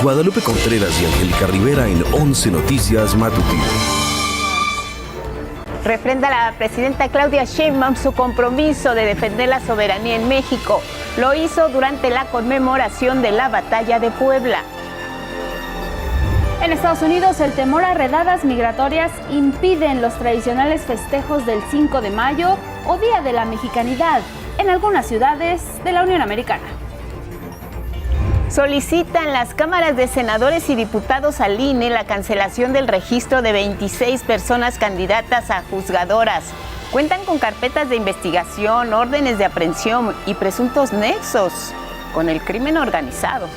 Guadalupe Contreras y Angélica Rivera en 11 Noticias Matutino. Refrenda la presidenta Claudia Sheinbaum su compromiso de defender la soberanía en México. Lo hizo durante la conmemoración de la Batalla de Puebla. En Estados Unidos, el temor a redadas migratorias impiden los tradicionales festejos del 5 de mayo o Día de la Mexicanidad en algunas ciudades de la Unión Americana. Solicitan las cámaras de senadores y diputados al INE la cancelación del registro de 26 personas candidatas a juzgadoras. Cuentan con carpetas de investigación, órdenes de aprehensión y presuntos nexos con el crimen organizado.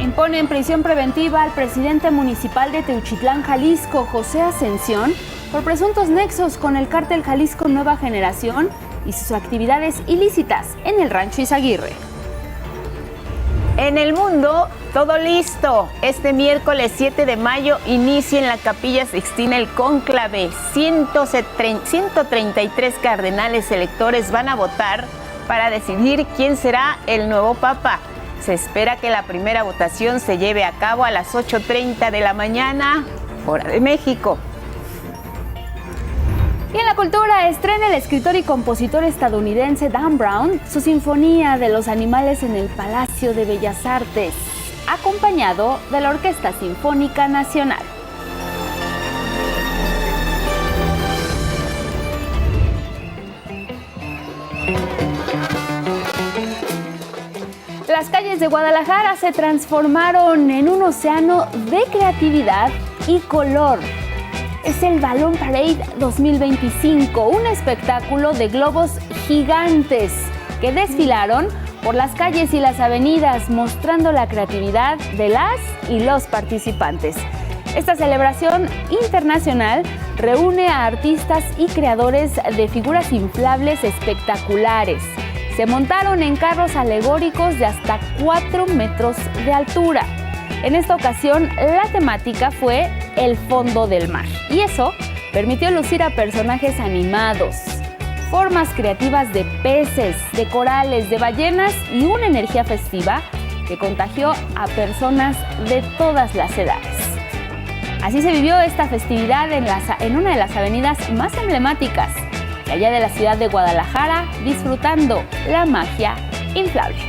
Imponen prisión preventiva al presidente municipal de Teuchitlán, Jalisco, José Ascensión, por presuntos nexos con el cártel Jalisco Nueva Generación y sus actividades ilícitas en el Rancho Izaguirre. En el mundo, todo listo. Este miércoles 7 de mayo inicia en la Capilla Sixtina el cónclave. 133 cardenales electores van a votar para decidir quién será el nuevo papa. Se espera que la primera votación se lleve a cabo a las 8:30 de la mañana, hora de México. Y en la cultura, estrena el escritor y compositor estadounidense Dan Brown su Sinfonía de los Animales en el Palacio de Bellas Artes, acompañado de la Orquesta Sinfónica Nacional. Las calles de Guadalajara se transformaron en un océano de creatividad y color. Es el Balloon Parade 2025, un espectáculo de globos gigantes que desfilaron por las calles y las avenidas, mostrando la creatividad de las y los participantes. Esta celebración internacional reúne a artistas y creadores de figuras inflables espectaculares. Se montaron en carros alegóricos de hasta 4 metros de altura. En esta ocasión, la temática fue el fondo del mar, y eso permitió lucir a personajes animados, formas creativas de peces, de corales, de ballenas y una energía festiva que contagió a personas de todas las edades. Así se vivió esta festividad en una de las avenidas más emblemáticas de allá de la ciudad de Guadalajara, disfrutando la magia inflable.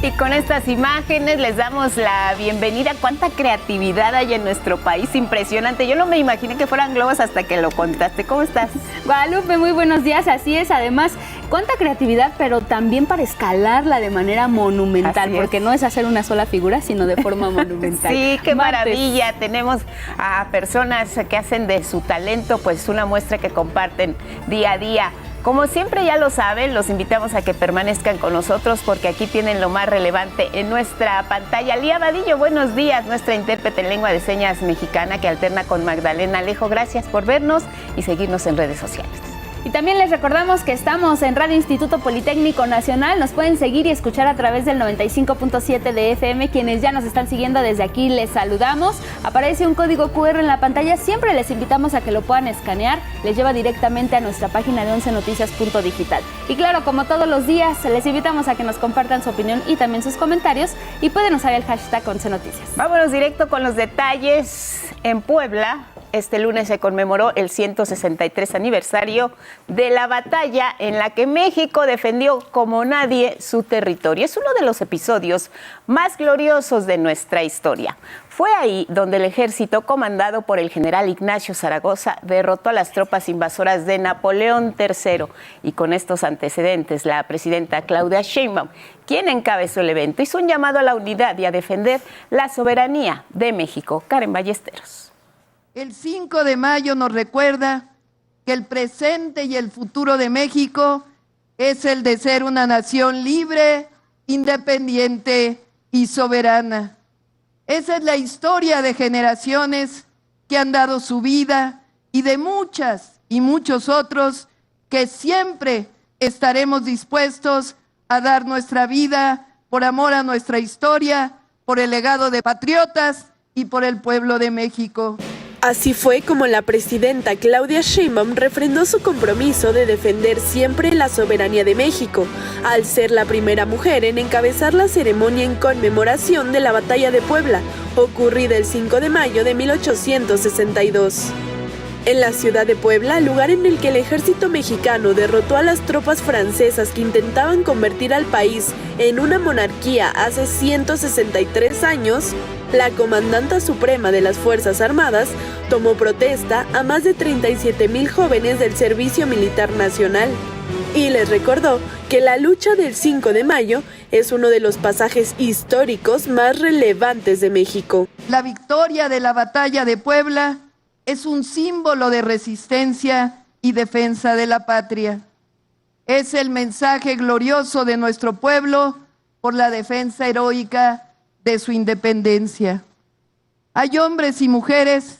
Y con estas imágenes les damos la bienvenida. Cuánta creatividad hay en nuestro país, impresionante. Yo no me imaginé que fueran globos hasta que lo contaste. ¿Cómo estás? Guadalupe, muy buenos días, así es. Además, cuánta creatividad, pero también para escalarla de manera monumental, porque no es hacer una sola figura, sino de forma monumental. Sí, qué maravilla. Tenemos a personas que hacen de su talento pues una muestra que comparten día a día. Como siempre ya lo saben, los invitamos a que permanezcan con nosotros porque aquí tienen lo más relevante en nuestra pantalla. Lía Vadillo, buenos días, nuestra intérprete en lengua de señas mexicana que alterna con Magdalena Alejo. Gracias por vernos y seguirnos en redes sociales. Y también les recordamos que estamos en Radio Instituto Politécnico Nacional. Nos pueden seguir y escuchar a través del 95.7 de FM. Quienes ya nos están siguiendo desde aquí, les saludamos. Aparece un código QR en la pantalla. Siempre les invitamos a que lo puedan escanear. Les lleva directamente a nuestra página de 11noticias.digital. Y claro, como todos los días, les invitamos a que nos compartan su opinión y también sus comentarios. Y pueden usar el hashtag 11noticias. Vámonos directo con los detalles. En Puebla, este lunes se conmemoró el 163 aniversario de la batalla en la que México defendió como nadie su territorio. Es uno de los episodios más gloriosos de nuestra historia. Fue ahí donde el ejército, comandado por el general Ignacio Zaragoza, derrotó a las tropas invasoras de Napoleón III. Y con estos antecedentes, la presidenta Claudia Sheinbaum, quien encabezó el evento, hizo un llamado a la unidad y a defender la soberanía de México. Karen Ballesteros. El 5 de mayo nos recuerda que el presente y el futuro de México es el de ser una nación libre, independiente y soberana. Esa es la historia de generaciones que han dado su vida y de muchas y muchos otros que siempre estaremos dispuestos a dar nuestra vida por amor a nuestra historia, por el legado de patriotas y por el pueblo de México. Así fue como la presidenta Claudia Sheinbaum refrendó su compromiso de defender siempre la soberanía de México, al ser la primera mujer en encabezar la ceremonia en conmemoración de la Batalla de Puebla, ocurrida el 5 de mayo de 1862. En la ciudad de Puebla, lugar en el que el ejército mexicano derrotó a las tropas francesas que intentaban convertir al país en una monarquía hace 163 años, la comandanta suprema de las Fuerzas Armadas tomó protesta a más de 37,000 jóvenes del Servicio Militar Nacional y les recordó que la lucha del 5 de mayo es uno de los pasajes históricos más relevantes de México. La victoria de la Batalla de Puebla es un símbolo de resistencia y defensa de la patria. Es el mensaje glorioso de nuestro pueblo por la defensa heroica de su independencia. Hay hombres y mujeres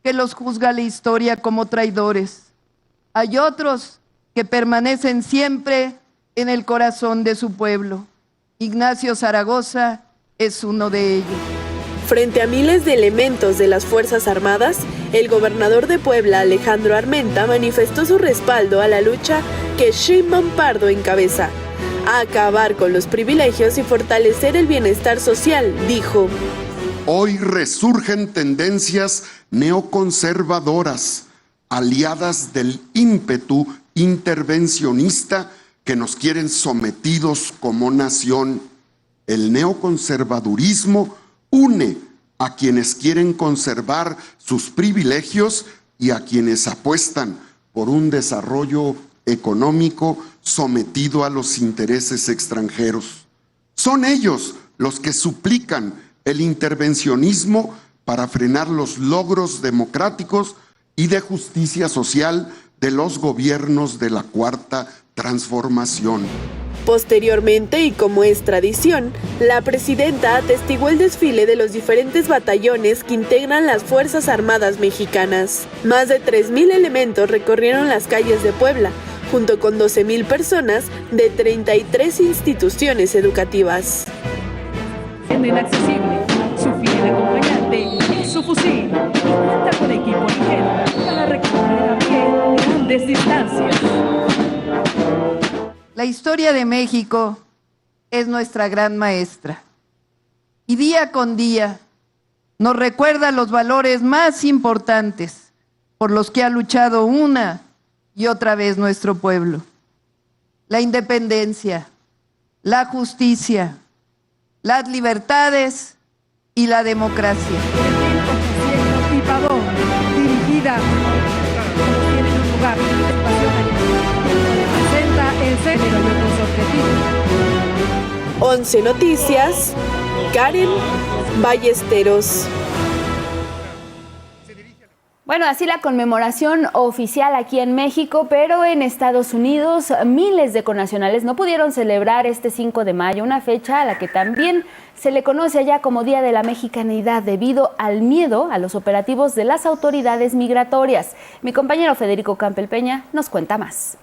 que los juzga la historia como traidores. Hay otros que permanecen siempre en el corazón de su pueblo. Ignacio Zaragoza es uno de ellos. Frente a miles de elementos de las Fuerzas Armadas, el gobernador de Puebla, Alejandro Armenta, manifestó su respaldo a la lucha que Sheinbaum Pardo encabeza. A acabar con los privilegios y fortalecer el bienestar social, dijo. Hoy resurgen tendencias neoconservadoras, aliadas del ímpetu intervencionista que nos quieren sometidos como nación. El neoconservadurismo une a quienes quieren conservar sus privilegios y a quienes apuestan por un desarrollo económico sometido a los intereses extranjeros. Son ellos los que suplican el intervencionismo para frenar los logros democráticos y de justicia social de los gobiernos de la Cuarta Transformación. Posteriormente, y como es tradición, la presidenta atestiguó el desfile de los diferentes batallones que integran las Fuerzas Armadas mexicanas. Más de 3,000 elementos recorrieron las calles de Puebla, junto con 12,000 personas de 33 instituciones educativas. Inaccesible, su fiel acompañante y su fusil, cuenta con equipo ligero para recorrer a pie grandes distancias. La historia de México es nuestra gran maestra y día con día nos recuerda los valores más importantes por los que ha luchado una y otra vez nuestro pueblo. La independencia, la justicia, las libertades y la democracia. Y Pavón, dirigida tiene un lugar representa el género y otros objetivos. 11 Noticias, Karen Ballesteros. Bueno, así la conmemoración oficial aquí en México, pero en Estados Unidos miles de connacionales no pudieron celebrar este 5 de mayo, una fecha a la que también se le conoce allá como Día de la Mexicanidad debido al miedo a los operativos de las autoridades migratorias. Mi compañero Federico Campbell Peña nos cuenta más.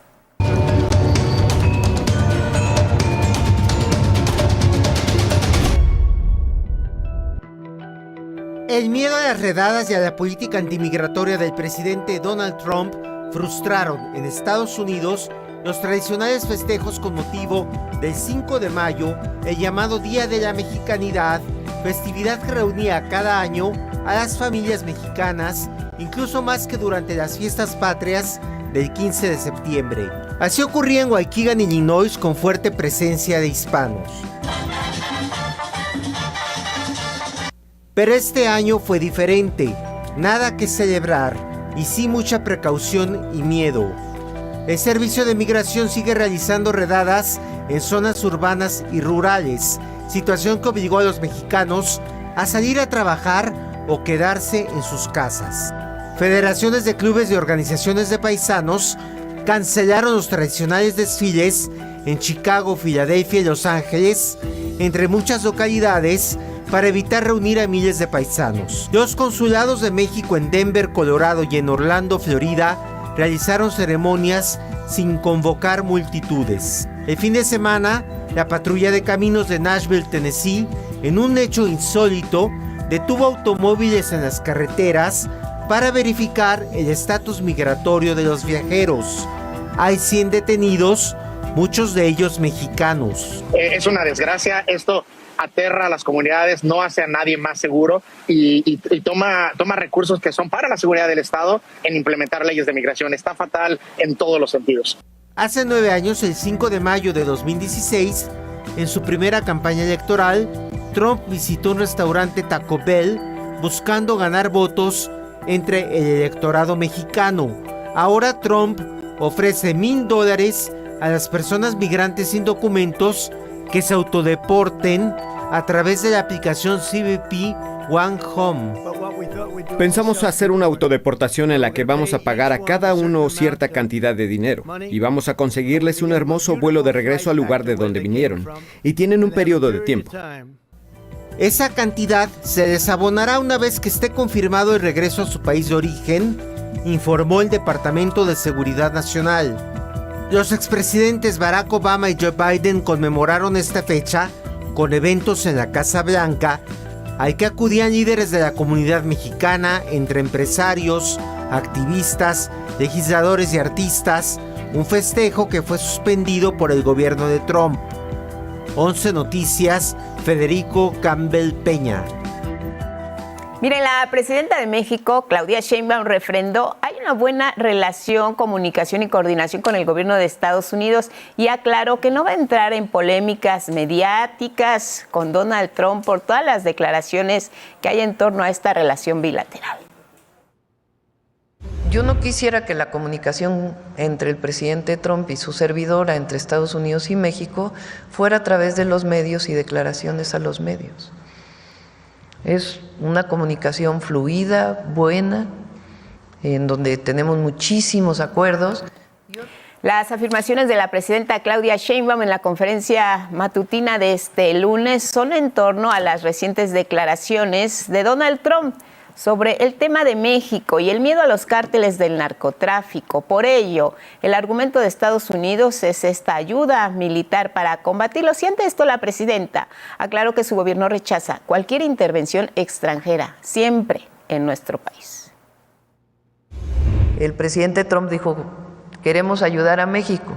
El miedo a las redadas y a la política antimigratoria del presidente Donald Trump frustraron en Estados Unidos los tradicionales festejos con motivo del 5 de mayo, el llamado Día de la Mexicanidad, festividad que reunía cada año a las familias mexicanas, incluso más que durante las fiestas patrias del 15 de septiembre. Así ocurría en Waukegan, Illinois, con fuerte presencia de hispanos. Pero este año fue diferente, nada que celebrar y sí mucha precaución y miedo. El Servicio de Migración sigue realizando redadas en zonas urbanas y rurales, situación que obligó a los mexicanos a salir a trabajar o quedarse en sus casas. Federaciones de clubes y organizaciones de paisanos cancelaron los tradicionales desfiles en Chicago, Filadelfia y Los Ángeles, entre muchas localidades, para evitar reunir a miles de paisanos. Los consulados de México en Denver, Colorado y en Orlando, Florida, realizaron ceremonias sin convocar multitudes. El fin de semana, la patrulla de caminos de Nashville, Tennessee, en un hecho insólito, detuvo automóviles en las carreteras para verificar el estatus migratorio de los viajeros. Hay 100 detenidos, muchos de ellos mexicanos. Es una desgracia, esto aterra a las comunidades, no hace a nadie más seguro y toma recursos que son para la seguridad del Estado en implementar leyes de migración. Está fatal en todos los sentidos. Hace 9 años, el 5 de mayo de 2016, en su primera campaña electoral, Trump visitó un restaurante Taco Bell buscando ganar votos entre el electorado mexicano. Ahora Trump ofrece $1,000 a las personas migrantes sin documentos que se autodeporten a través de la aplicación CBP One Home. Pensamos hacer una autodeportación en la que vamos a pagar a cada uno cierta cantidad de dinero y vamos a conseguirles un hermoso vuelo de regreso al lugar de donde vinieron, y tienen un periodo de tiempo. Esa cantidad se les abonará una vez que esté confirmado el regreso a su país de origen, informó el Departamento de Seguridad Nacional. Los expresidentes Barack Obama y Joe Biden conmemoraron esta fecha con eventos en la Casa Blanca, al que acudían líderes de la comunidad mexicana, entre empresarios, activistas, legisladores y artistas, un festejo que fue suspendido por el gobierno de Trump. 11 Noticias, Federico Campbell Peña. Miren, la presidenta de México, Claudia Sheinbaum, refrendó: hay una buena relación, comunicación y coordinación con el gobierno de Estados Unidos, y aclaró que no va a entrar en polémicas mediáticas con Donald Trump por todas las declaraciones que hay en torno a esta relación bilateral. Yo no quisiera que la comunicación entre el presidente Trump y su servidora, entre Estados Unidos y México, fuera a través de los medios y declaraciones a los medios. Es una comunicación fluida, buena, en donde tenemos muchísimos acuerdos. Las afirmaciones de la presidenta Claudia Sheinbaum en la conferencia matutina de este lunes son en torno a las recientes declaraciones de Donald Trump sobre el tema de México y el miedo a los cárteles del narcotráfico. Por ello, el argumento de Estados Unidos es esta ayuda militar para combatirlos. Y ante esto, la presidenta aclaró que su gobierno rechaza cualquier intervención extranjera, siempre en nuestro país. El presidente Trump dijo: queremos ayudar a México,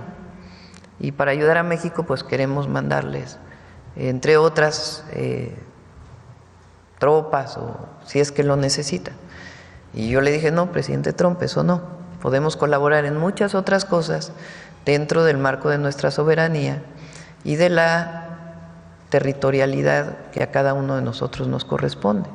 y para ayudar a México pues queremos mandarles, entre otras, tropas, o si es que lo necesitan. Y yo le dije: no, presidente Trump, eso no. Podemos colaborar en muchas otras cosas dentro del marco de nuestra soberanía y de la territorialidad que a cada uno de nosotros nos corresponde.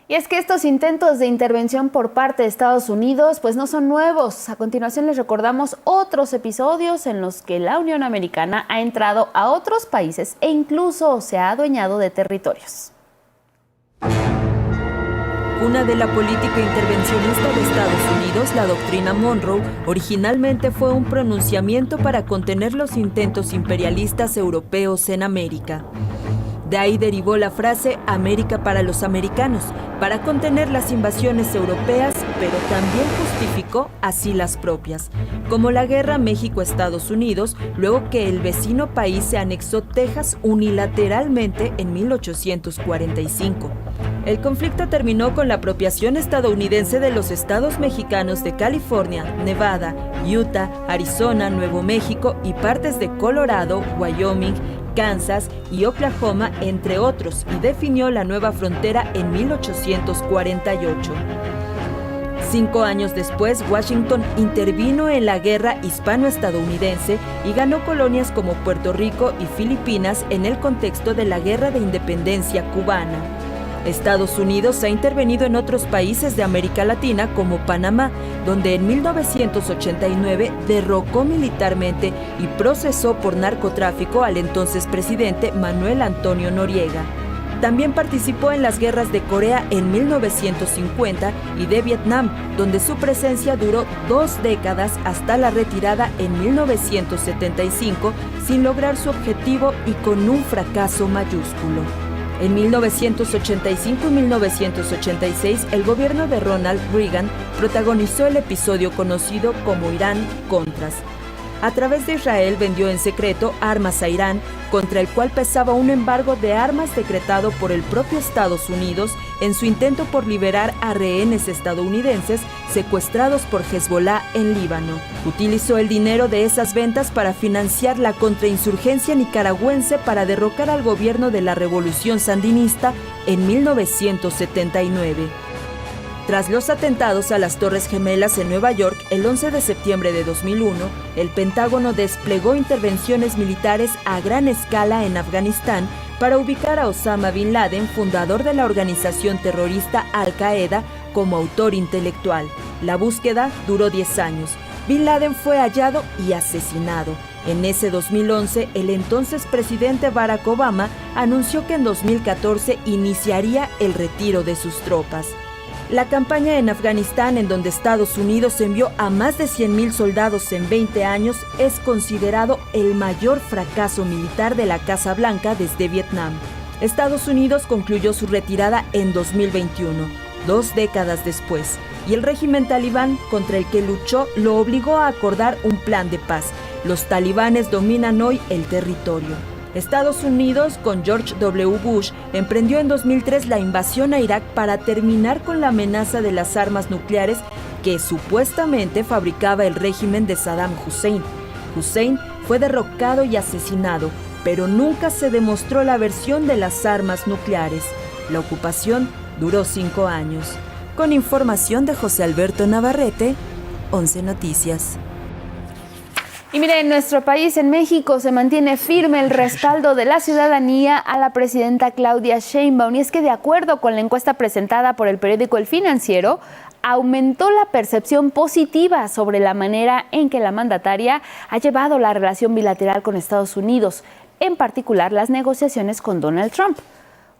Y es que estos intentos de intervención por parte de Estados Unidos pues no son nuevos. A continuación les recordamos otros episodios en los que la Unión Americana ha entrado a otros países e incluso se ha adueñado de territorios. Cuna de la política intervencionista de Estados Unidos, la doctrina Monroe originalmente fue un pronunciamiento para contener los intentos imperialistas europeos en América. De ahí derivó la frase América para los americanos, para contener las invasiones europeas, pero también justificó así las propias, como la guerra México-Estados Unidos, luego que el vecino país se anexó Texas unilateralmente en 1845. El conflicto terminó con la apropiación estadounidense de los estados mexicanos de California, Nevada, Utah, Arizona, Nuevo México y partes de Colorado, Wyoming, Kansas y Oklahoma, entre otros, y definió la nueva frontera en 1848. 5 años después, Washington intervino en la guerra hispano-estadounidense y ganó colonias como Puerto Rico y Filipinas en el contexto de la Guerra de Independencia cubana. Estados Unidos ha intervenido en otros países de América Latina como Panamá, donde en 1989 derrocó militarmente y procesó por narcotráfico al entonces presidente Manuel Antonio Noriega. También participó en las guerras de Corea en 1950 y de Vietnam, donde su presencia duró 2 décadas hasta la retirada en 1975, sin lograr su objetivo y con un fracaso mayúsculo. En 1985 y 1986, el gobierno de Ronald Reagan protagonizó el episodio conocido como Irán-Contras. A través de Israel vendió en secreto armas a Irán, contra el cual pesaba un embargo de armas decretado por el propio Estados Unidos en su intento por liberar a rehenes estadounidenses secuestrados por Hezbollah en Líbano. Utilizó el dinero de esas ventas para financiar la contrainsurgencia nicaragüense para derrocar al gobierno de la Revolución Sandinista en 1979. Tras los atentados a las Torres Gemelas en Nueva York el 11 de septiembre de 2001, el Pentágono desplegó intervenciones militares a gran escala en Afganistán para ubicar a Osama Bin Laden, fundador de la organización terrorista Al-Qaeda, como autor intelectual. La búsqueda duró 10 años. Bin Laden fue hallado y asesinado. En ese 2011, el entonces presidente Barack Obama anunció que en 2014 iniciaría el retiro de sus tropas. La campaña en Afganistán, en donde Estados Unidos envió a más de 100,000 soldados en 20 años, es considerado el mayor fracaso militar de la Casa Blanca desde Vietnam. Estados Unidos concluyó su retirada en 2021, 2 décadas después, y el régimen talibán contra el que luchó lo obligó a acordar un plan de paz. Los talibanes dominan hoy el territorio. Estados Unidos, con George W. Bush, emprendió en 2003 la invasión a Irak para terminar con la amenaza de las armas nucleares que supuestamente fabricaba el régimen de Saddam Hussein. Hussein fue derrocado y asesinado, pero nunca se demostró la versión de las armas nucleares. La ocupación duró 5 años. Con información de José Alberto Navarrete, 11 Noticias. Y mire, en nuestro país, en México, se mantiene firme el respaldo de la ciudadanía a la presidenta Claudia Sheinbaum. Y es que, de acuerdo con la encuesta presentada por el periódico El Financiero, aumentó la percepción positiva sobre la manera en que la mandataria ha llevado la relación bilateral con Estados Unidos, en particular las negociaciones con Donald Trump.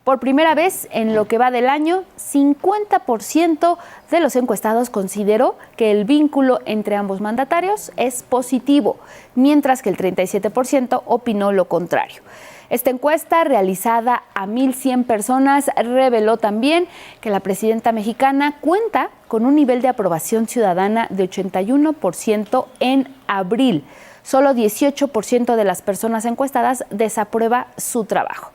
Por primera vez en lo que va del año, 50% de los encuestados consideró que el vínculo entre ambos mandatarios es positivo, mientras que el 37% opinó lo contrario. Esta encuesta, realizada a 1,100 personas, reveló también que la presidenta mexicana cuenta con un nivel de aprobación ciudadana de 81% en abril. Solo 18% de las personas encuestadas desaprueba su trabajo.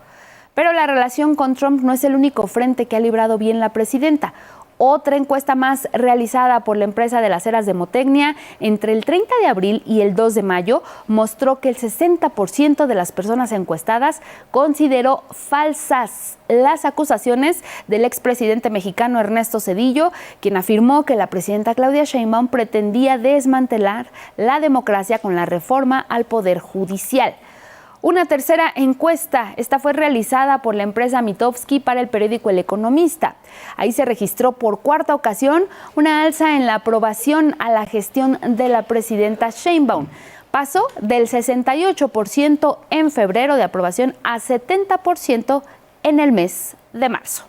Pero la relación con Trump no es el único frente que ha librado bien la presidenta. Otra encuesta más realizada por la empresa de las eras de Motecnia entre el 30 de abril y el 2 de mayo mostró que el 60% de las personas encuestadas consideró falsas las acusaciones del expresidente mexicano Ernesto Zedillo, quien afirmó que la presidenta Claudia Sheinbaum pretendía desmantelar la democracia con la reforma al Poder Judicial. Una tercera encuesta, esta fue realizada por la empresa Mitofsky para el periódico El Economista. Ahí se registró por cuarta ocasión una alza en la aprobación a la gestión de la presidenta Sheinbaum. Pasó del 68% en febrero de aprobación a 70% en el mes de marzo.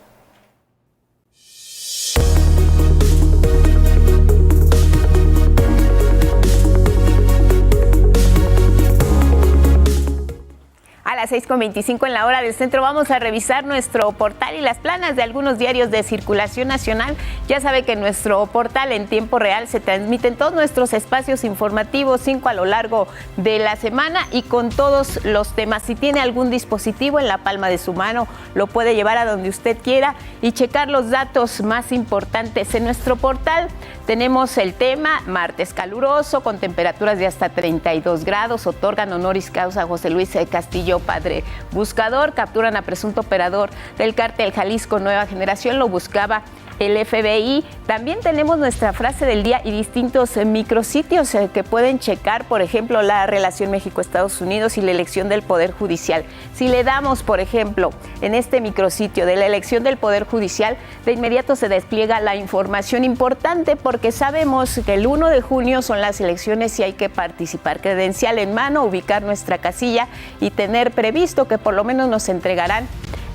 A las 6:25 en la hora del centro vamos a revisar nuestro portal y las planas de algunos diarios de circulación nacional. Ya sabe que en nuestro portal en tiempo real se transmiten todos nuestros espacios informativos, 5 a lo largo de la semana y con todos los temas. Si tiene algún dispositivo en la palma de su mano, lo puede llevar a donde usted quiera y checar los datos más importantes. En nuestro portal tenemos el tema martes caluroso con temperaturas de hasta 32 grados. Otorgan honoris causa a José Luis Castillo Padre Buscador. Capturan a presunto operador del cártel Jalisco Nueva Generación. Lo buscaba el FBI. También tenemos nuestra frase del día y distintos micrositios que pueden checar, por ejemplo, la relación México-Estados Unidos y la elección del Poder Judicial. Si le damos, por ejemplo, en este micrositio de la elección del Poder Judicial, de inmediato se despliega la información importante porque sabemos que el 1 de junio son las elecciones y hay que participar. Credencial en mano, ubicar nuestra casilla y tener previsto que por lo menos nos entregarán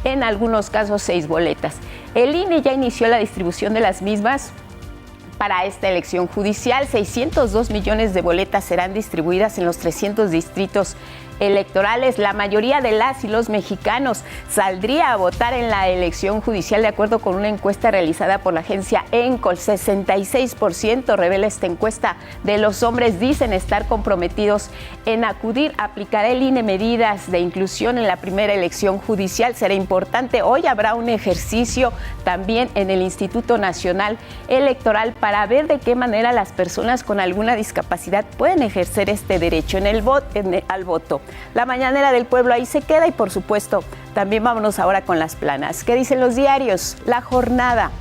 en algunos casos 6 boletas. El INE ya inició la distribución de las mismas Para esta elección judicial, 602 millones de boletas serán distribuidas en los 300 distritos electorales. La mayoría de las y los mexicanos saldría a votar en la elección judicial, de acuerdo con una encuesta realizada por la agencia Encol. 66% revela esta encuesta de los hombres dicen estar comprometidos en acudir. Aplicará el INE medidas de inclusión en la primera elección judicial. Será importante. Hoy habrá un ejercicio también en el Instituto Nacional Electoral para ver de qué manera las personas con alguna discapacidad pueden ejercer este derecho al voto. La mañanera del pueblo ahí se queda y, por supuesto, también vámonos ahora con las planas. ¿Qué dicen los diarios? La Jornada.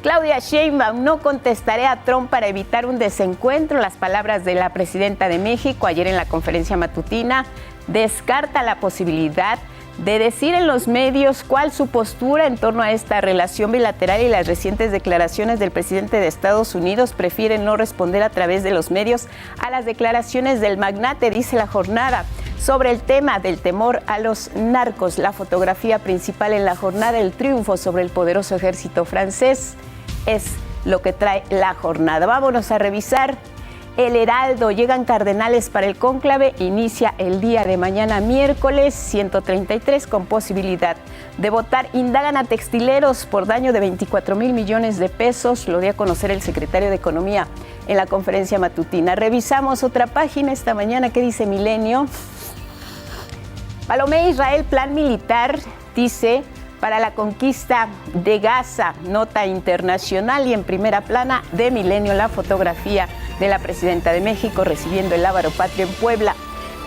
Claudia Sheinbaum: no contestaré a Trump para evitar un desencuentro. Las palabras de la presidenta de México ayer en la conferencia matutina. Descarta la posibilidad de decir en los medios cuál su postura en torno a esta relación bilateral, y las recientes declaraciones del presidente de Estados Unidos. Prefiere no responder a través de los medios a las declaraciones del magnate, dice La Jornada. Sobre el tema del temor a los narcos, la fotografía principal en La Jornada: el triunfo sobre el poderoso ejército francés, es lo que trae La Jornada. Vámonos a revisar El Heraldo. Llegan cardenales para el cónclave. Inicia el día de mañana, miércoles, 133 con posibilidad de votar. Indagan a textileros por daño de 24,000 millones de pesos. Lo dio a conocer el secretario de Economía en la conferencia matutina. Revisamos otra página esta mañana. ¿Qué dice Milenio? Palomé Israel, plan militar, dice, para la conquista de Gaza. Nota internacional. Y en primera plana de Milenio, la fotografía de la presidenta de México recibiendo el Lábaro Patrio en Puebla.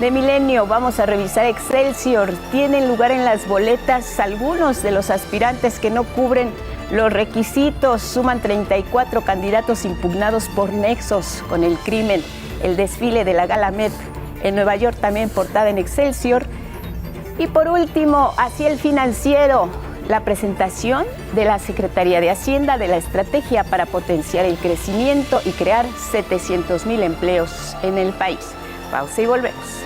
De Milenio vamos a revisar Excelsior. Tienen lugar en las boletas algunos de los aspirantes que no cubren los requisitos. Suman 34 candidatos impugnados por nexos con el crimen. El desfile de la Gala Met en Nueva York, también portada en Excelsior. Y por último, así El Financiero, la presentación de la Secretaría de Hacienda de la estrategia para potenciar el crecimiento y crear 700,000 empleos en el país. Pausa y volvemos.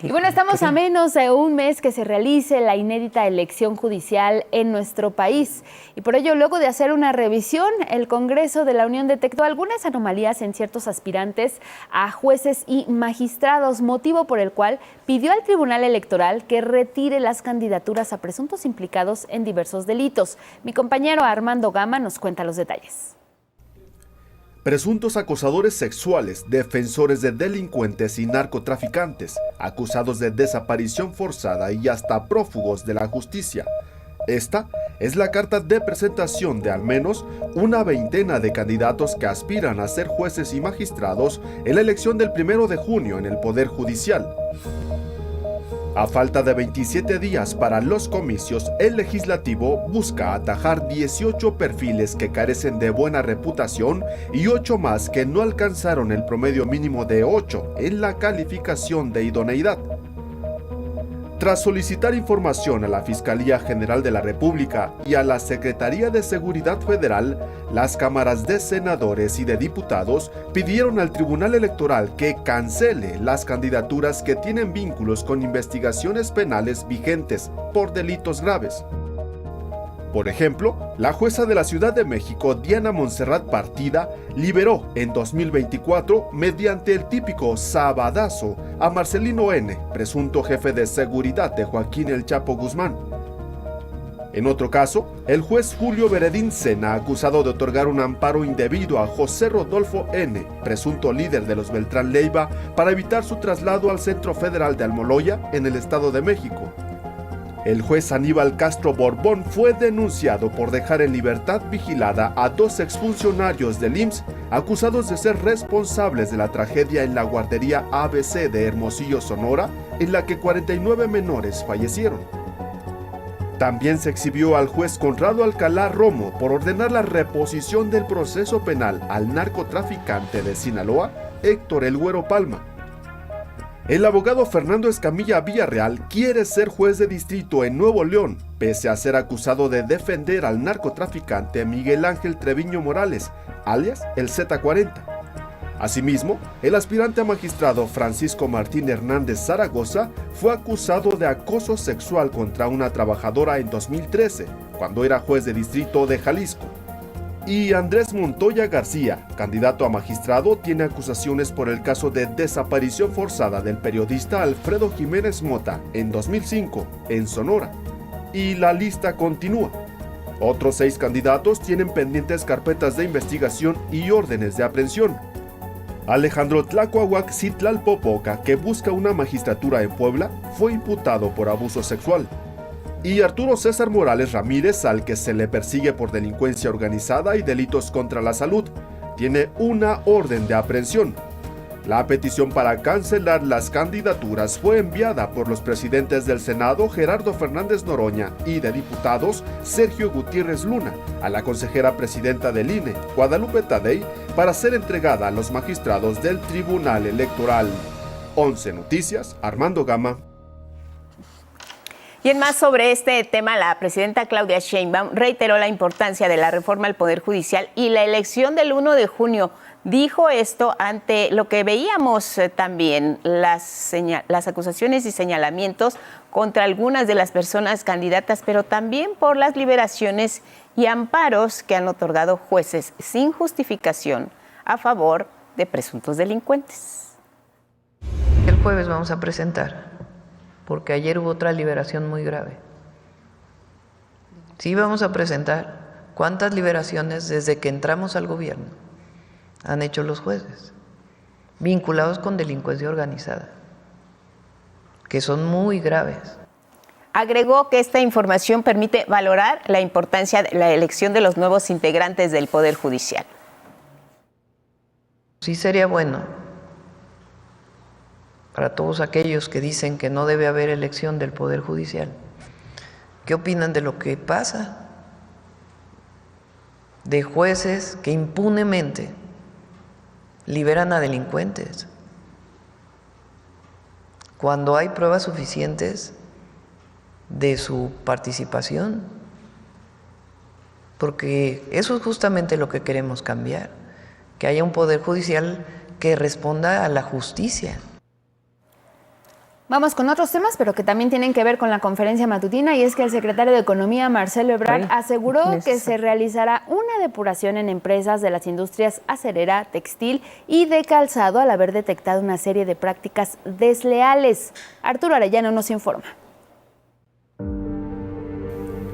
Y bueno, estamos a menos de un mes que se realice la inédita elección judicial en nuestro país. Y por ello, luego de hacer una revisión, el Congreso de la Unión detectó algunas anomalías en ciertos aspirantes a jueces y magistrados, motivo por el cual pidió al Tribunal Electoral que retire las candidaturas a presuntos implicados en diversos delitos. Mi compañero Armando Gama nos cuenta los detalles. Presuntos acosadores sexuales, defensores de delincuentes y narcotraficantes, acusados de desaparición forzada y hasta prófugos de la justicia. Esta es la carta de presentación de al menos una veintena de candidatos que aspiran a ser jueces y magistrados en la elección del 1 de junio en el Poder Judicial. A falta de 27 días para los comicios, el legislativo busca atajar 18 perfiles que carecen de buena reputación y 8 más que no alcanzaron el promedio mínimo de 8 en la calificación de idoneidad. Tras solicitar información a la Fiscalía General de la República y a la Secretaría de Seguridad Federal, las cámaras de senadores y de diputados pidieron al Tribunal Electoral que cancele las candidaturas que tienen vínculos con investigaciones penales vigentes por delitos graves. Por ejemplo, la jueza de la Ciudad de México, Diana Montserrat Partida, liberó en 2024, mediante el típico sabadazo, a Marcelino N., presunto jefe de seguridad de Joaquín El Chapo Guzmán. En otro caso, el juez Julio Beredín Sena, acusado de otorgar un amparo indebido a José Rodolfo N., presunto líder de los Beltrán Leiva, para evitar su traslado al Centro Federal de Almoloya, en el Estado de México. El juez Aníbal Castro Borbón fue denunciado por dejar en libertad vigilada a 2 exfuncionarios del IMSS acusados de ser responsables de la tragedia en la guardería ABC de Hermosillo, Sonora, en la que 49 menores fallecieron. También se exhibió al juez Conrado Alcalá Romo por ordenar la reposición del proceso penal al narcotraficante de Sinaloa, Héctor El Güero Palma. El abogado Fernando Escamilla Villarreal quiere ser juez de distrito en Nuevo León, pese a ser acusado de defender al narcotraficante Miguel Ángel Treviño Morales, alias el Z40. Asimismo, el aspirante a magistrado Francisco Martín Hernández Zaragoza fue acusado de acoso sexual contra una trabajadora en 2013, cuando era juez de distrito de Jalisco. Y Andrés Montoya García, candidato a magistrado, tiene acusaciones por el caso de desaparición forzada del periodista Alfredo Jiménez Mota en 2005, en Sonora. Y la lista continúa. Otros 6 candidatos tienen pendientes carpetas de investigación y órdenes de aprehensión. Alejandro Tlacuahuac Citlalpopoca, que busca una magistratura en Puebla, fue imputado por abuso sexual. Y Arturo César Morales Ramírez, al que se le persigue por delincuencia organizada y delitos contra la salud, tiene una orden de aprehensión. La petición para cancelar las candidaturas fue enviada por los presidentes del Senado Gerardo Fernández Noroña y de diputados Sergio Gutiérrez Luna, a la consejera presidenta del INE, Guadalupe Tadei, para ser entregada a los magistrados del Tribunal Electoral. 11 Noticias, Armando Gama. Y en más sobre este tema, la presidenta Claudia Sheinbaum reiteró la importancia de la reforma al Poder Judicial y la elección del 1 de junio. Dijo esto ante lo que veíamos también, las acusaciones y señalamientos contra algunas de las personas candidatas, pero también por las liberaciones y amparos que han otorgado jueces sin justificación a favor de presuntos delincuentes. El jueves vamos a presentar, porque ayer hubo otra liberación muy grave. Sí vamos a presentar cuántas liberaciones desde que entramos al gobierno han hecho los jueces, vinculados con delincuencia organizada, que son muy graves. Agregó que esta información permite valorar la importancia de la elección de los nuevos integrantes del Poder Judicial. Sí sería bueno para todos aquellos que dicen que no debe haber elección del Poder Judicial. ¿Qué opinan de lo que pasa? De jueces que impunemente liberan a delincuentes cuando hay pruebas suficientes de su participación, porque eso es justamente lo que queremos cambiar, que haya un Poder Judicial que responda a la justicia. Vamos con otros temas, pero que también tienen que ver con la conferencia matutina, y es que el secretario de Economía, Marcelo Ebrard, aseguró que se realizará una depuración en empresas de las industrias acerera, textil y de calzado al haber detectado una serie de prácticas desleales. Arturo Arellano nos informa.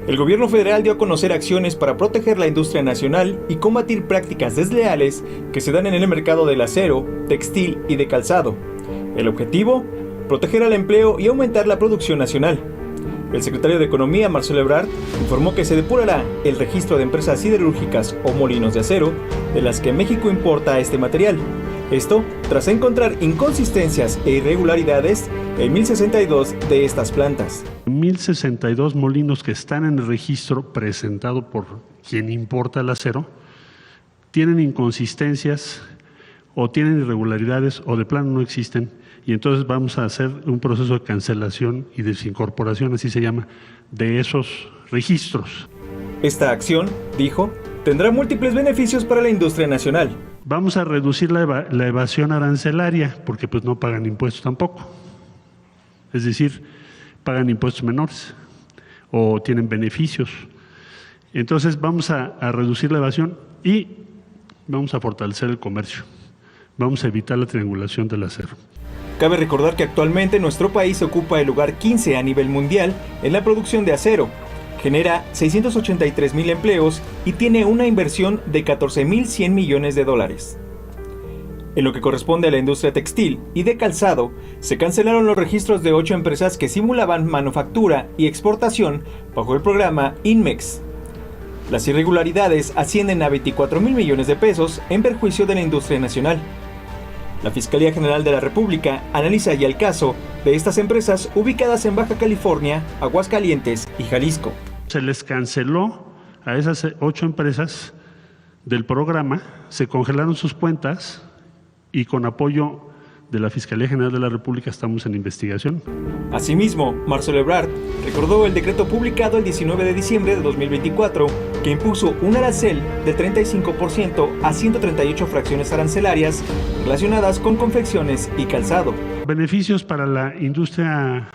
El gobierno federal dio a conocer acciones para proteger la industria nacional y combatir prácticas desleales que se dan en el mercado del acero, textil y de calzado. El objetivo: proteger al empleo y aumentar la producción nacional. El secretario de Economía, Marcelo Ebrard, informó que se depurará el registro de empresas siderúrgicas o molinos de acero de las que México importa este material. Esto tras encontrar inconsistencias e irregularidades en 1062 de estas plantas. 1062 molinos que están en el registro presentado por quien importa el acero tienen inconsistencias o tienen irregularidades o de plano no existen. Y entonces vamos a hacer un proceso de cancelación y desincorporación, así se llama, de esos registros. Esta acción, dijo, tendrá múltiples beneficios para la industria nacional. Vamos a reducir la evasión arancelaria, porque pues no pagan impuestos tampoco. Es decir, pagan impuestos menores o tienen beneficios. Entonces vamos a reducir la evasión y vamos a fortalecer el comercio. Vamos a evitar la triangulación del acero. Cabe recordar que actualmente nuestro país ocupa el lugar 15 a nivel mundial en la producción de acero, genera 683,000 empleos y tiene una inversión de 14,100 millones de dólares. En lo que corresponde a la industria textil y de calzado, se cancelaron los registros de 8 empresas que simulaban manufactura y exportación bajo el programa INMEX. Las irregularidades ascienden a 24,000 millones de pesos en perjuicio de la industria nacional. La Fiscalía General de la República analiza ya el caso de estas empresas ubicadas en Baja California, Aguascalientes y Jalisco. Se les canceló a esas 8 empresas del programa, se congelaron sus cuentas y con apoyo de la Fiscalía General de la República estamos en investigación. Asimismo, Marcelo Ebrard recordó el decreto publicado el 19 de diciembre de 2024 que impuso un arancel del 35% a 138 fracciones arancelarias relacionadas con confecciones y calzado. Beneficios para la industria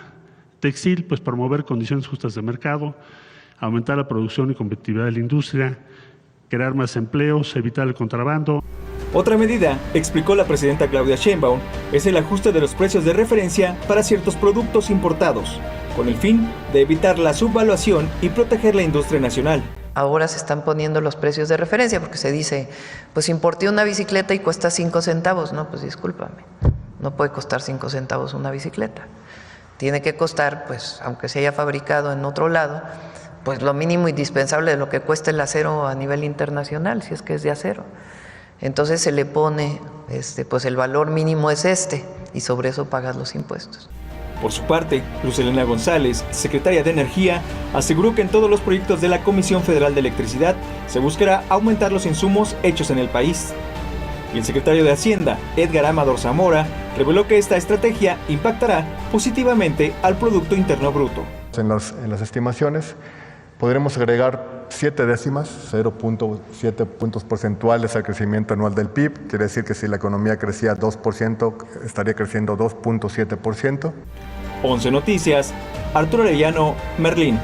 textil, pues promover condiciones justas de mercado, aumentar la producción y competitividad de la industria, crear más empleos, evitar el contrabando. Otra medida, explicó la presidenta Claudia Sheinbaum, es el ajuste de los precios de referencia para ciertos productos importados, con el fin de evitar la subvaluación y proteger la industria nacional. Ahora se están poniendo los precios de referencia porque se dice, pues importé una bicicleta y cuesta 5 centavos. No, pues discúlpame, no puede costar 5 centavos una bicicleta. Tiene que costar, pues aunque se haya fabricado en otro lado, pues lo mínimo indispensable de lo que cuesta el acero a nivel internacional, si es que es de acero. Entonces se le pone, pues el valor mínimo es y sobre eso pagas los impuestos. Por su parte, Luz Helena González, secretaria de Energía, aseguró que en todos los proyectos de la Comisión Federal de Electricidad se buscará aumentar los insumos hechos en el país. Y el secretario de Hacienda, Edgar Amador Zamora, reveló que esta estrategia impactará positivamente al Producto Interno Bruto. En las estimaciones podremos agregar 7 décimas, 0.7 puntos porcentuales al crecimiento anual del PIB. Quiere decir que si la economía crecía 2%, estaría creciendo 2.7%. 11 Noticias, Arturo Arellano, Merlín.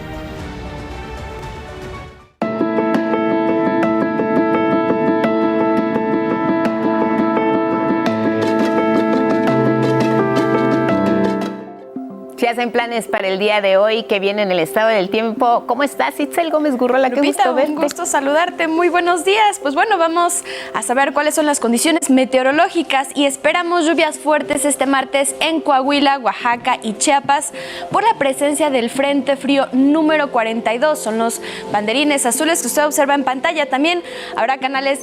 Se hacen planes para el día de hoy que viene en el estado del tiempo. ¿Cómo estás, Itzel Gómez Gurrola? Qué gusto verte. Un gusto saludarte. Muy buenos días. Pues bueno, vamos a saber cuáles son las condiciones meteorológicas y esperamos lluvias fuertes este martes en Coahuila, Oaxaca y Chiapas por la presencia del Frente Frío número 42. Son los banderines azules que usted observa en pantalla. También habrá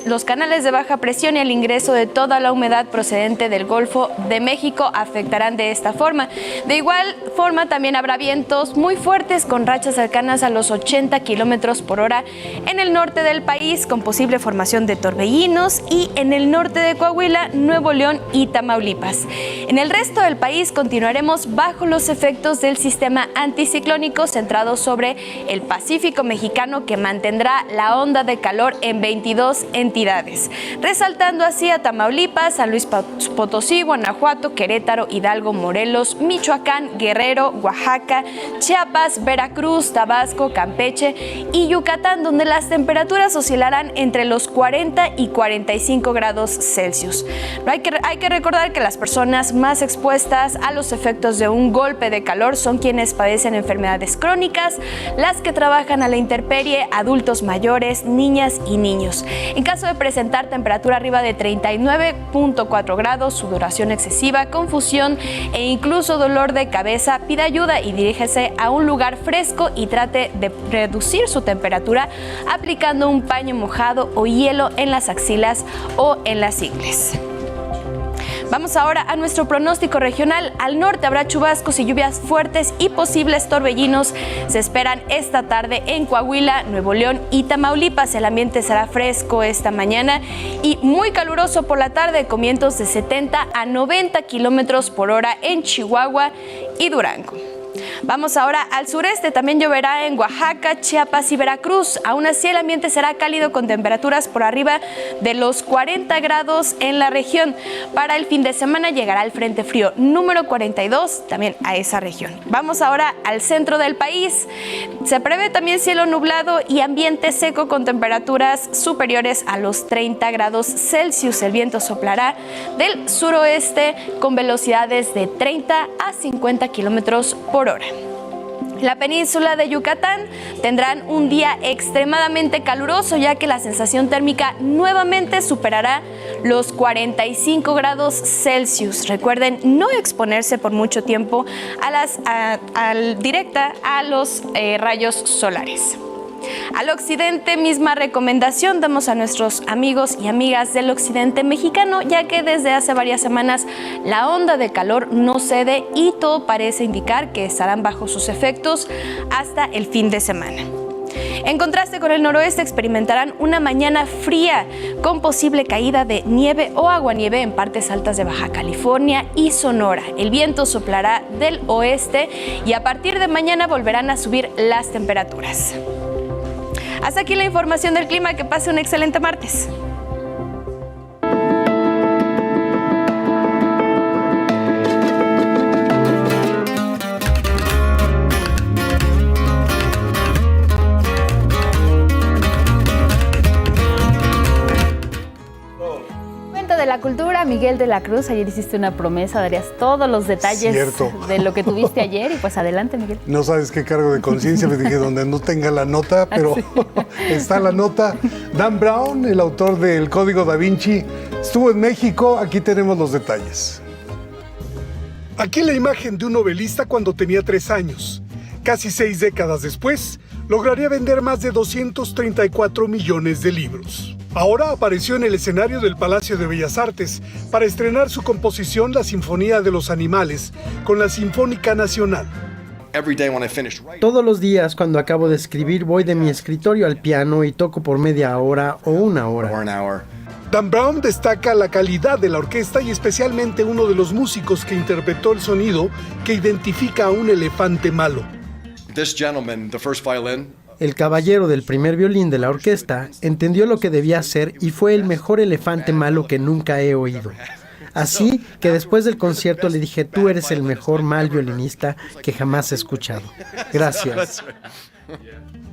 los canales de baja presión y el ingreso de toda la humedad procedente del Golfo de México afectarán de esta forma. De igual forma, también habrá vientos muy fuertes con rachas cercanas a los 80 kilómetros por hora en el norte del país, con posible formación de torbellinos, y en el norte de Coahuila, Nuevo León y Tamaulipas. En el resto del país continuaremos bajo los efectos del sistema anticiclónico centrado sobre el Pacífico mexicano, que mantendrá la onda de calor en 22 entidades, resaltando así a Tamaulipas, San Luis Potosí, Guanajuato, Querétaro, Hidalgo, Morelos, Michoacán, Guerrero, Oaxaca, Chiapas, Veracruz, Tabasco, Campeche y Yucatán, donde las temperaturas oscilarán entre los 40 y 45 grados Celsius. Hay que recordar que las personas más expuestas a los efectos de un golpe de calor son quienes padecen enfermedades crónicas, las que trabajan a la intemperie, adultos mayores, niñas y niños. En caso de presentar temperatura arriba de 39.4 grados, sudoración excesiva, confusión e incluso dolor de cabeza, pida ayuda y diríjase a un lugar fresco y trate de reducir su temperatura aplicando un paño mojado o hielo en las axilas o en las ingles. Vamos ahora a nuestro pronóstico regional. Al norte habrá chubascos y lluvias fuertes y posibles torbellinos. Se esperan esta tarde en Coahuila, Nuevo León y Tamaulipas. El ambiente será fresco esta mañana y muy caluroso por la tarde, con vientos de 70 a 90 kilómetros por hora en Chihuahua y Durango. Vamos ahora al sureste, también lloverá en Oaxaca, Chiapas y Veracruz. Aún así, el ambiente será cálido con temperaturas por arriba de los 40 grados en la región. Para el fin de semana llegará el Frente Frío número 42 también a esa región. Vamos ahora al centro del país. Se prevé también cielo nublado y ambiente seco con temperaturas superiores a los 30 grados Celsius. El viento soplará del suroeste con velocidades de 30 a 50 kilómetros por hora. La península de Yucatán tendrán un día extremadamente caluroso, ya que la sensación térmica nuevamente superará los 45 grados Celsius. Recuerden no exponerse por mucho tiempo directa a los rayos solares. Al occidente, misma recomendación damos a nuestros amigos y amigas del occidente mexicano, ya que desde hace varias semanas la onda de calor no cede y todo parece indicar que estarán bajo sus efectos hasta el fin de semana. En contraste con el noroeste, experimentarán una mañana fría con posible caída de nieve o aguanieve en partes altas de Baja California y Sonora. El viento soplará del oeste y a partir de mañana volverán a subir las temperaturas. Hasta aquí la información del clima. Que pase un excelente martes. De la cultura, Miguel de la Cruz, ayer hiciste una promesa, darías todos los detalles de lo que tuviste ayer y pues adelante, Miguel. No sabes qué cargo de conciencia, me dije donde no tenga la nota, pero está la nota. Dan Brown, el autor del Código Da Vinci, estuvo en México, aquí tenemos los detalles. Aquí la imagen de un novelista cuando tenía 3 años. Casi 6 décadas después, lograría vender más de 234 millones de libros. Ahora apareció en el escenario del Palacio de Bellas Artes para estrenar su composición La Sinfonía de los Animales con la Sinfónica Nacional. Todos los días cuando acabo de escribir voy de mi escritorio al piano y toco por media hora o una hora. Dan Brown destaca la calidad de la orquesta y especialmente uno de los músicos que interpretó el sonido que identifica a un elefante malo. El caballero del primer violín de la orquesta entendió lo que debía hacer y fue el mejor elefante malo que nunca he oído. Así que después del concierto le dije, tú eres el mejor mal violinista que jamás he escuchado. Gracias.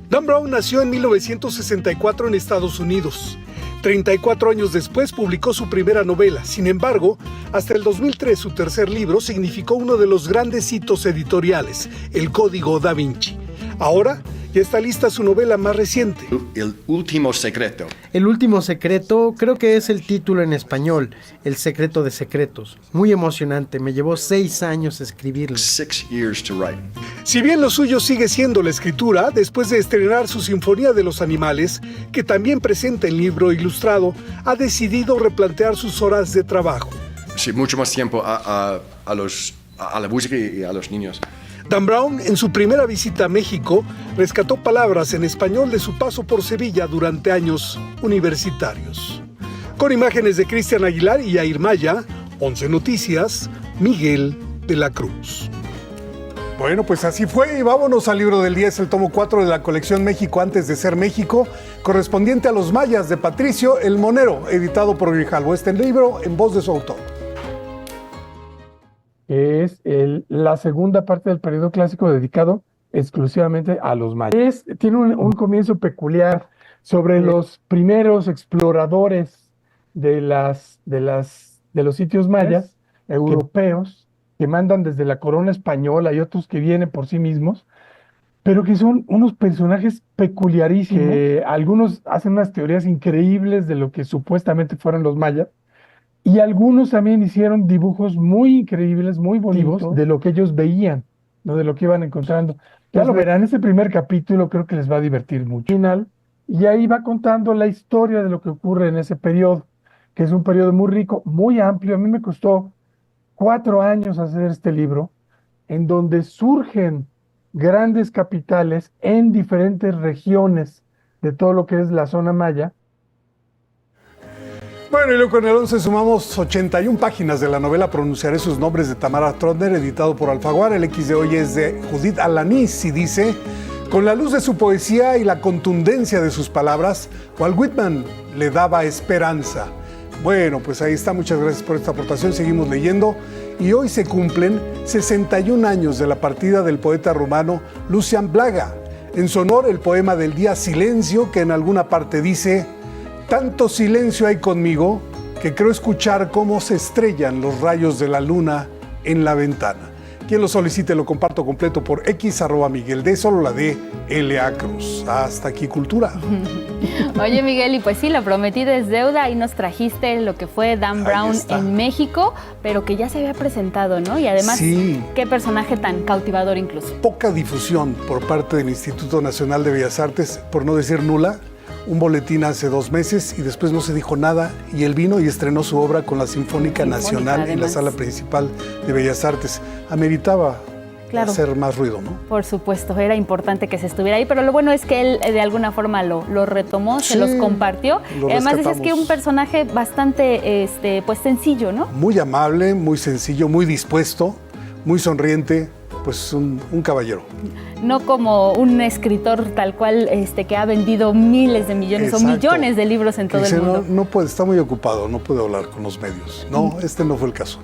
Dan Brown nació en 1964 en Estados Unidos. 34 años después publicó su primera novela. Sin embargo, hasta el 2003 su tercer libro significó uno de los grandes hitos editoriales, El Código Da Vinci. Ahora ya está lista su novela más reciente. El último secreto. El último secreto creo que es el título en español, El secreto de secretos. Muy emocionante, me llevó 6 años escribirlo. 6 years to write. Si bien lo suyo sigue siendo la escritura, después de estrenar su Sinfonía de los Animales, que también presenta el libro ilustrado, ha decidido replantear sus horas de trabajo. Sí, mucho más tiempo a la música y a los niños. Dan Brown, en su primera visita a México, rescató palabras en español de su paso por Sevilla durante años universitarios. Con imágenes de Cristian Aguilar y Yair Maya, 11 Noticias, Miguel de la Cruz. Bueno, pues así fue y vámonos al libro del día. Es el tomo 4 de la colección México antes de ser México, correspondiente a los mayas de Patricio El Monero, editado por Grijalvo. Este libro en voz de su autor. Es la segunda parte del periodo clásico dedicado exclusivamente a los mayas. Tiene un comienzo peculiar sobre los primeros exploradores de los sitios mayas europeos que mandan desde la corona española y otros que vienen por sí mismos, pero que son unos personajes peculiarísimos. Algunos hacen unas teorías increíbles de lo que supuestamente fueron los mayas. Y algunos también hicieron dibujos muy increíbles, muy bonitos, de lo que ellos veían, ¿no? De lo que iban encontrando. Ya lo verán, ese primer capítulo creo que les va a divertir mucho. Y ahí va contando la historia de lo que ocurre en ese periodo, que es un periodo muy rico, muy amplio. A mí me costó 4 años hacer este libro, en donde surgen grandes capitales en diferentes regiones de todo lo que es la zona maya. Bueno, y luego con el 11 sumamos 81 páginas de la novela Pronunciaré sus nombres de Tamara Trotner, editado por Alfaguara. El X de hoy es de Judith Alanís y dice: con la luz de su poesía y la contundencia de sus palabras, Walt Whitman le daba esperanza. Bueno, pues ahí está, muchas gracias por esta aportación, seguimos leyendo. Y hoy se cumplen 61 años de la partida del poeta rumano Lucian Blaga. En su honor, el poema del día Silencio, que en alguna parte dice: tanto silencio hay conmigo que creo escuchar cómo se estrellan los rayos de la luna en la ventana. Quien lo solicite lo comparto completo por X @Miguel D, solo la D, L.A. Cruz. Hasta aquí Cultura. Oye, Miguel, y pues sí, lo prometí es deuda. Ahí nos trajiste lo que fue Dan Brown en México, pero que ya se había presentado, ¿no? Y además, sí, qué personaje tan cautivador incluso. Poca difusión por parte del Instituto Nacional de Bellas Artes, por no decir nula. Un boletín hace 2 meses y después no se dijo nada, y él vino y estrenó su obra con la Sinfónica Nacional en la sala principal de Bellas Artes. Ameritaba Claro. hacer más ruido, ¿no? Por supuesto, era importante que se estuviera ahí, pero lo bueno es que él de alguna forma lo retomó, se los compartió. Además dices que un personaje bastante pues sencillo, ¿no? Muy amable, muy sencillo, muy dispuesto, muy sonriente, pues un caballero. No como un escritor tal cual que ha vendido miles de millones o millones de libros en todo el mundo. No puede, está muy ocupado, no puede hablar con los medios. No, este no fue el caso.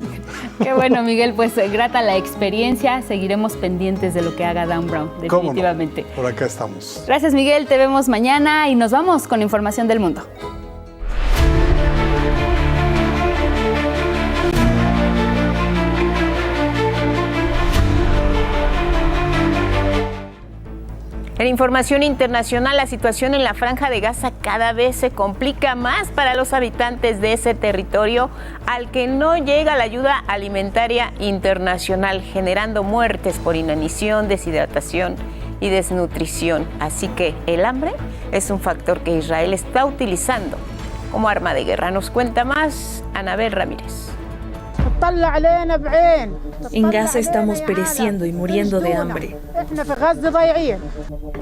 Qué bueno, Miguel, pues grata la experiencia. Seguiremos pendientes de lo que haga Dan Brown, definitivamente. ¿Cómo no? Por acá estamos. Gracias, Miguel. Te vemos mañana y nos vamos con la información del mundo. En información internacional, la situación en la Franja de Gaza cada vez se complica más para los habitantes de ese territorio al que no llega la ayuda alimentaria internacional, generando muertes por inanición, deshidratación y desnutrición. Así que el hambre es un factor que Israel está utilizando como arma de guerra. Nos cuenta más Anabel Ramírez. En Gaza estamos pereciendo y muriendo de hambre.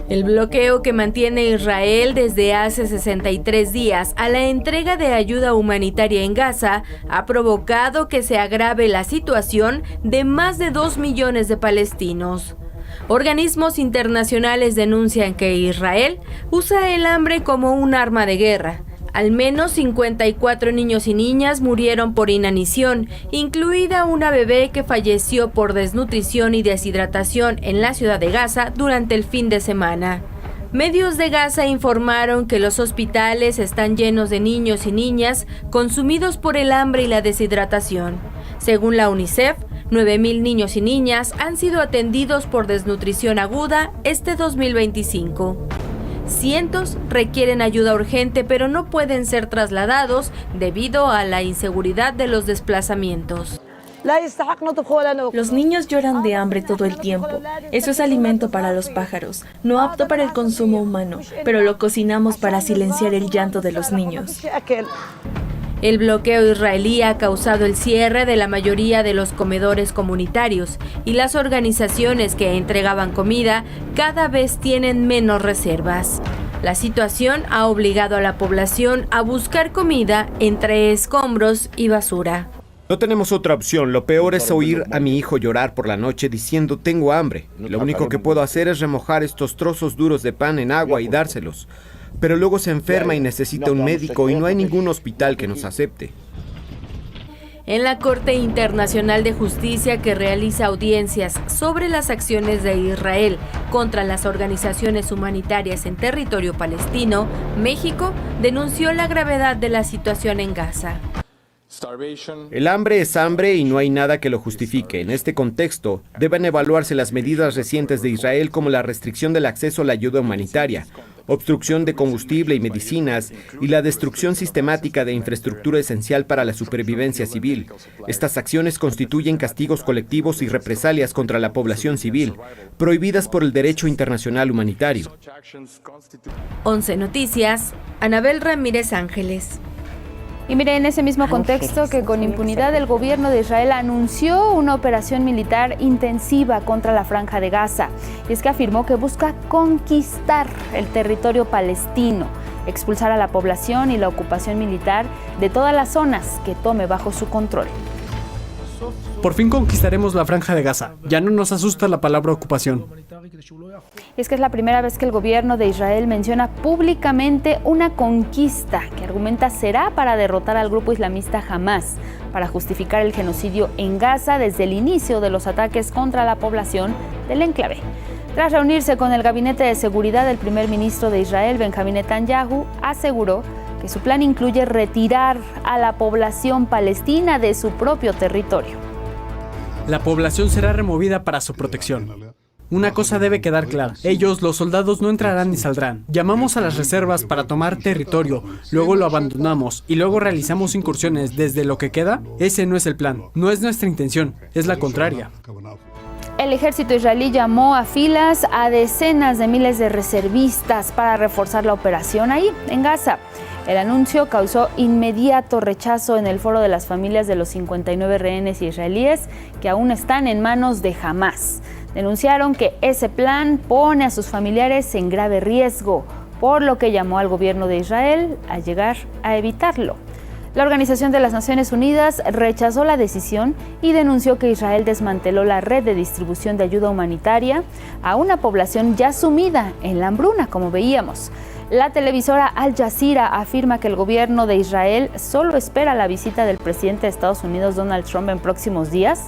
El bloqueo que mantiene Israel desde hace 63 días a la entrega de ayuda humanitaria en Gaza ha provocado que se agrave la situación de más de 2 millones de palestinos. Organismos internacionales denuncian que Israel usa el hambre como un arma de guerra. Al menos 54 niños y niñas murieron por inanición, incluida una bebé que falleció por desnutrición y deshidratación en la ciudad de Gaza durante el fin de semana. Medios de Gaza informaron que los hospitales están llenos de niños y niñas consumidos por el hambre y la deshidratación. Según la UNICEF, 9,000 niños y niñas han sido atendidos por desnutrición aguda este 2025. Cientos requieren ayuda urgente, pero no pueden ser trasladados debido a la inseguridad de los desplazamientos. Los niños lloran de hambre todo el tiempo. Eso es alimento para los pájaros, no apto para el consumo humano, pero lo cocinamos para silenciar el llanto de los niños. El bloqueo israelí ha causado el cierre de la mayoría de los comedores comunitarios y las organizaciones que entregaban comida cada vez tienen menos reservas. La situación ha obligado a la población a buscar comida entre escombros y basura. No tenemos otra opción. Lo peor es oír a mi hijo llorar por la noche diciendo tengo hambre. Lo único que puedo hacer es remojar estos trozos duros de pan en agua y dárselos. Pero luego se enferma y necesita un médico y no hay ningún hospital que nos acepte. En la Corte Internacional de Justicia, que realiza audiencias sobre las acciones de Israel contra las organizaciones humanitarias en territorio palestino, México denunció la gravedad de la situación en Gaza. El hambre es hambre y no hay nada que lo justifique. En este contexto, deben evaluarse las medidas recientes de Israel como la restricción del acceso a la ayuda humanitaria, obstrucción de combustible y medicinas y la destrucción sistemática de infraestructura esencial para la supervivencia civil. Estas acciones constituyen castigos colectivos y represalias contra la población civil, prohibidas por el derecho internacional humanitario. 11 Noticias, Anabel Ramírez Ángeles. Y mire, en ese mismo contexto que con impunidad el gobierno de Israel anunció una operación militar intensiva contra la Franja de Gaza. Y es que afirmó que busca conquistar el territorio palestino, expulsar a la población y la ocupación militar de todas las zonas que tome bajo su control. Por fin conquistaremos la Franja de Gaza. Ya no nos asusta la palabra ocupación. Y es que es la primera vez que el gobierno de Israel menciona públicamente una conquista que argumenta será para derrotar al grupo islamista Hamás, para justificar el genocidio en Gaza desde el inicio de los ataques contra la población del enclave. Tras reunirse con el gabinete de seguridad, el primer ministro de Israel, Benjamín Netanyahu, aseguró que su plan incluye retirar a la población palestina de su propio territorio. La población será removida para su protección. Una cosa debe quedar clara. Ellos, los soldados, no entrarán ni saldrán. Llamamos a las reservas para tomar territorio, luego lo abandonamos y luego realizamos incursiones desde lo que queda. Ese no es el plan. No es nuestra intención, es la contraria. El ejército israelí llamó a filas a decenas de miles de reservistas para reforzar la operación ahí, en Gaza. El anuncio causó inmediato rechazo en el foro de las familias de los 59 rehenes israelíes que aún están en manos de Hamás. Denunciaron que ese plan pone a sus familiares en grave riesgo, por lo que llamó al gobierno de Israel a llegar a evitarlo. La Organización de las Naciones Unidas rechazó la decisión y denunció que Israel desmanteló la red de distribución de ayuda humanitaria a una población ya sumida en la hambruna, como veíamos. La televisora Al Jazeera afirma que el gobierno de Israel solo espera la visita del presidente de Estados Unidos, Donald Trump, en próximos días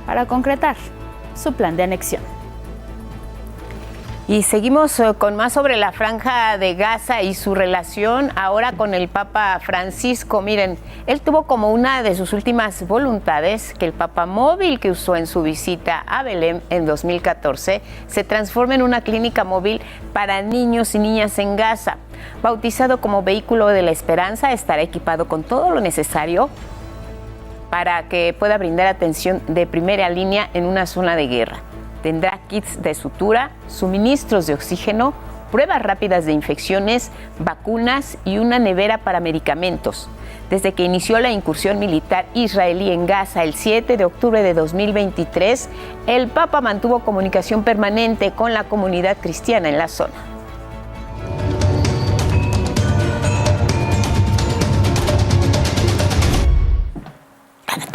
para concretar su plan de anexión. Y seguimos con más sobre la Franja de Gaza y su relación ahora con el Papa Francisco. Miren, él tuvo como una de sus últimas voluntades que el papamóvil que usó en su visita a Belén en 2014 se transforme en una clínica móvil para niños y niñas en Gaza. Bautizado como Vehículo de la Esperanza, estará equipado con todo lo necesario para que pueda brindar atención de primera línea en una zona de guerra. Tendrá kits de sutura, suministros de oxígeno, pruebas rápidas de infecciones, vacunas y una nevera para medicamentos. Desde que inició la incursión militar israelí en Gaza el 7 de octubre de 2023, el Papa mantuvo comunicación permanente con la comunidad cristiana en la zona.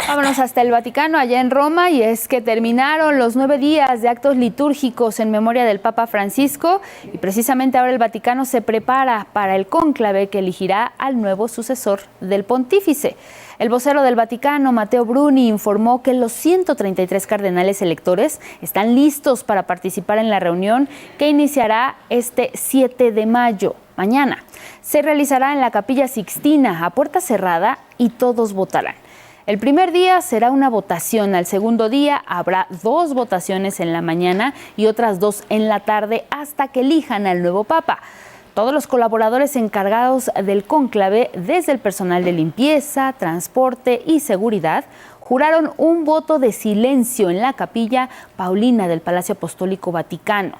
Vámonos hasta el Vaticano, allá en Roma, y es que terminaron los 9 días de actos litúrgicos en memoria del Papa Francisco y precisamente ahora el Vaticano se prepara para el cónclave que elegirá al nuevo sucesor del pontífice. El vocero del Vaticano, Matteo Bruni, informó que los 133 cardenales electores están listos para participar en la reunión que iniciará este 7 de mayo, mañana. Se realizará en la Capilla Sixtina, a puerta cerrada, y todos votarán. El primer día será una votación, al segundo día habrá 2 votaciones en la mañana y otras 2 en la tarde hasta que elijan al nuevo Papa. Todos los colaboradores encargados del cónclave, desde el personal de limpieza, transporte y seguridad, juraron un voto de silencio en la Capilla Paulina del Palacio Apostólico Vaticano.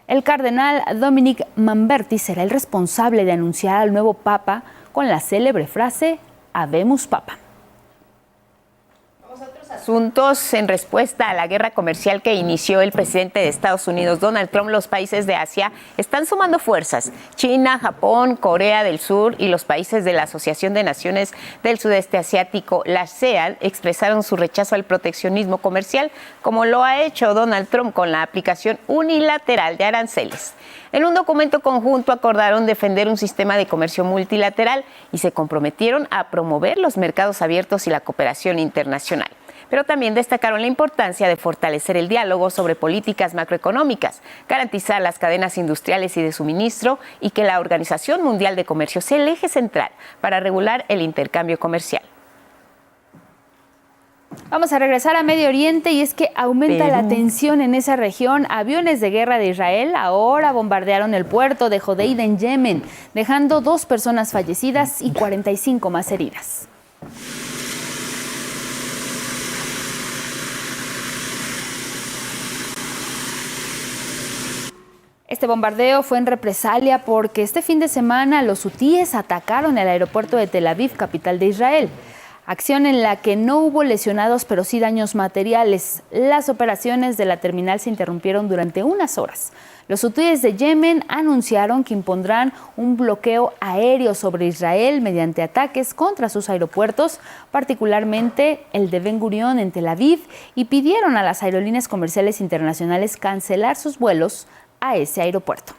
El cardenal Dominic Manberti será el responsable de anunciar al nuevo Papa con la célebre frase «Habemus Papa». Asuntos en respuesta a la guerra comercial que inició el presidente de Estados Unidos, Donald Trump. Los países de Asia están sumando fuerzas. China, Japón, Corea del Sur y los países de la Asociación de Naciones del Sudeste Asiático, la ASEAN, expresaron su rechazo al proteccionismo comercial, como lo ha hecho Donald Trump con la aplicación unilateral de aranceles. En un documento conjunto acordaron defender un sistema de comercio multilateral y se comprometieron a promover los mercados abiertos y la cooperación internacional. Pero también destacaron la importancia de fortalecer el diálogo sobre políticas macroeconómicas, garantizar las cadenas industriales y de suministro y que la Organización Mundial de Comercio sea el eje central para regular el intercambio comercial. Vamos a regresar a Medio Oriente y es que aumenta la tensión en esa región. Aviones de guerra de Israel ahora bombardearon el puerto de Hodeida en Yemen, dejando 2 personas fallecidas y 45 más heridas. Este bombardeo fue en represalia porque este fin de semana los hutíes atacaron el aeropuerto de Tel Aviv, capital de Israel. Acción en la que no hubo lesionados, pero sí daños materiales. Las operaciones de la terminal se interrumpieron durante unas horas. Los hutíes de Yemen anunciaron que impondrán un bloqueo aéreo sobre Israel mediante ataques contra sus aeropuertos, particularmente el de Ben Gurión en Tel Aviv, y pidieron a las aerolíneas comerciales internacionales cancelar sus vuelos a ese aeropuerto.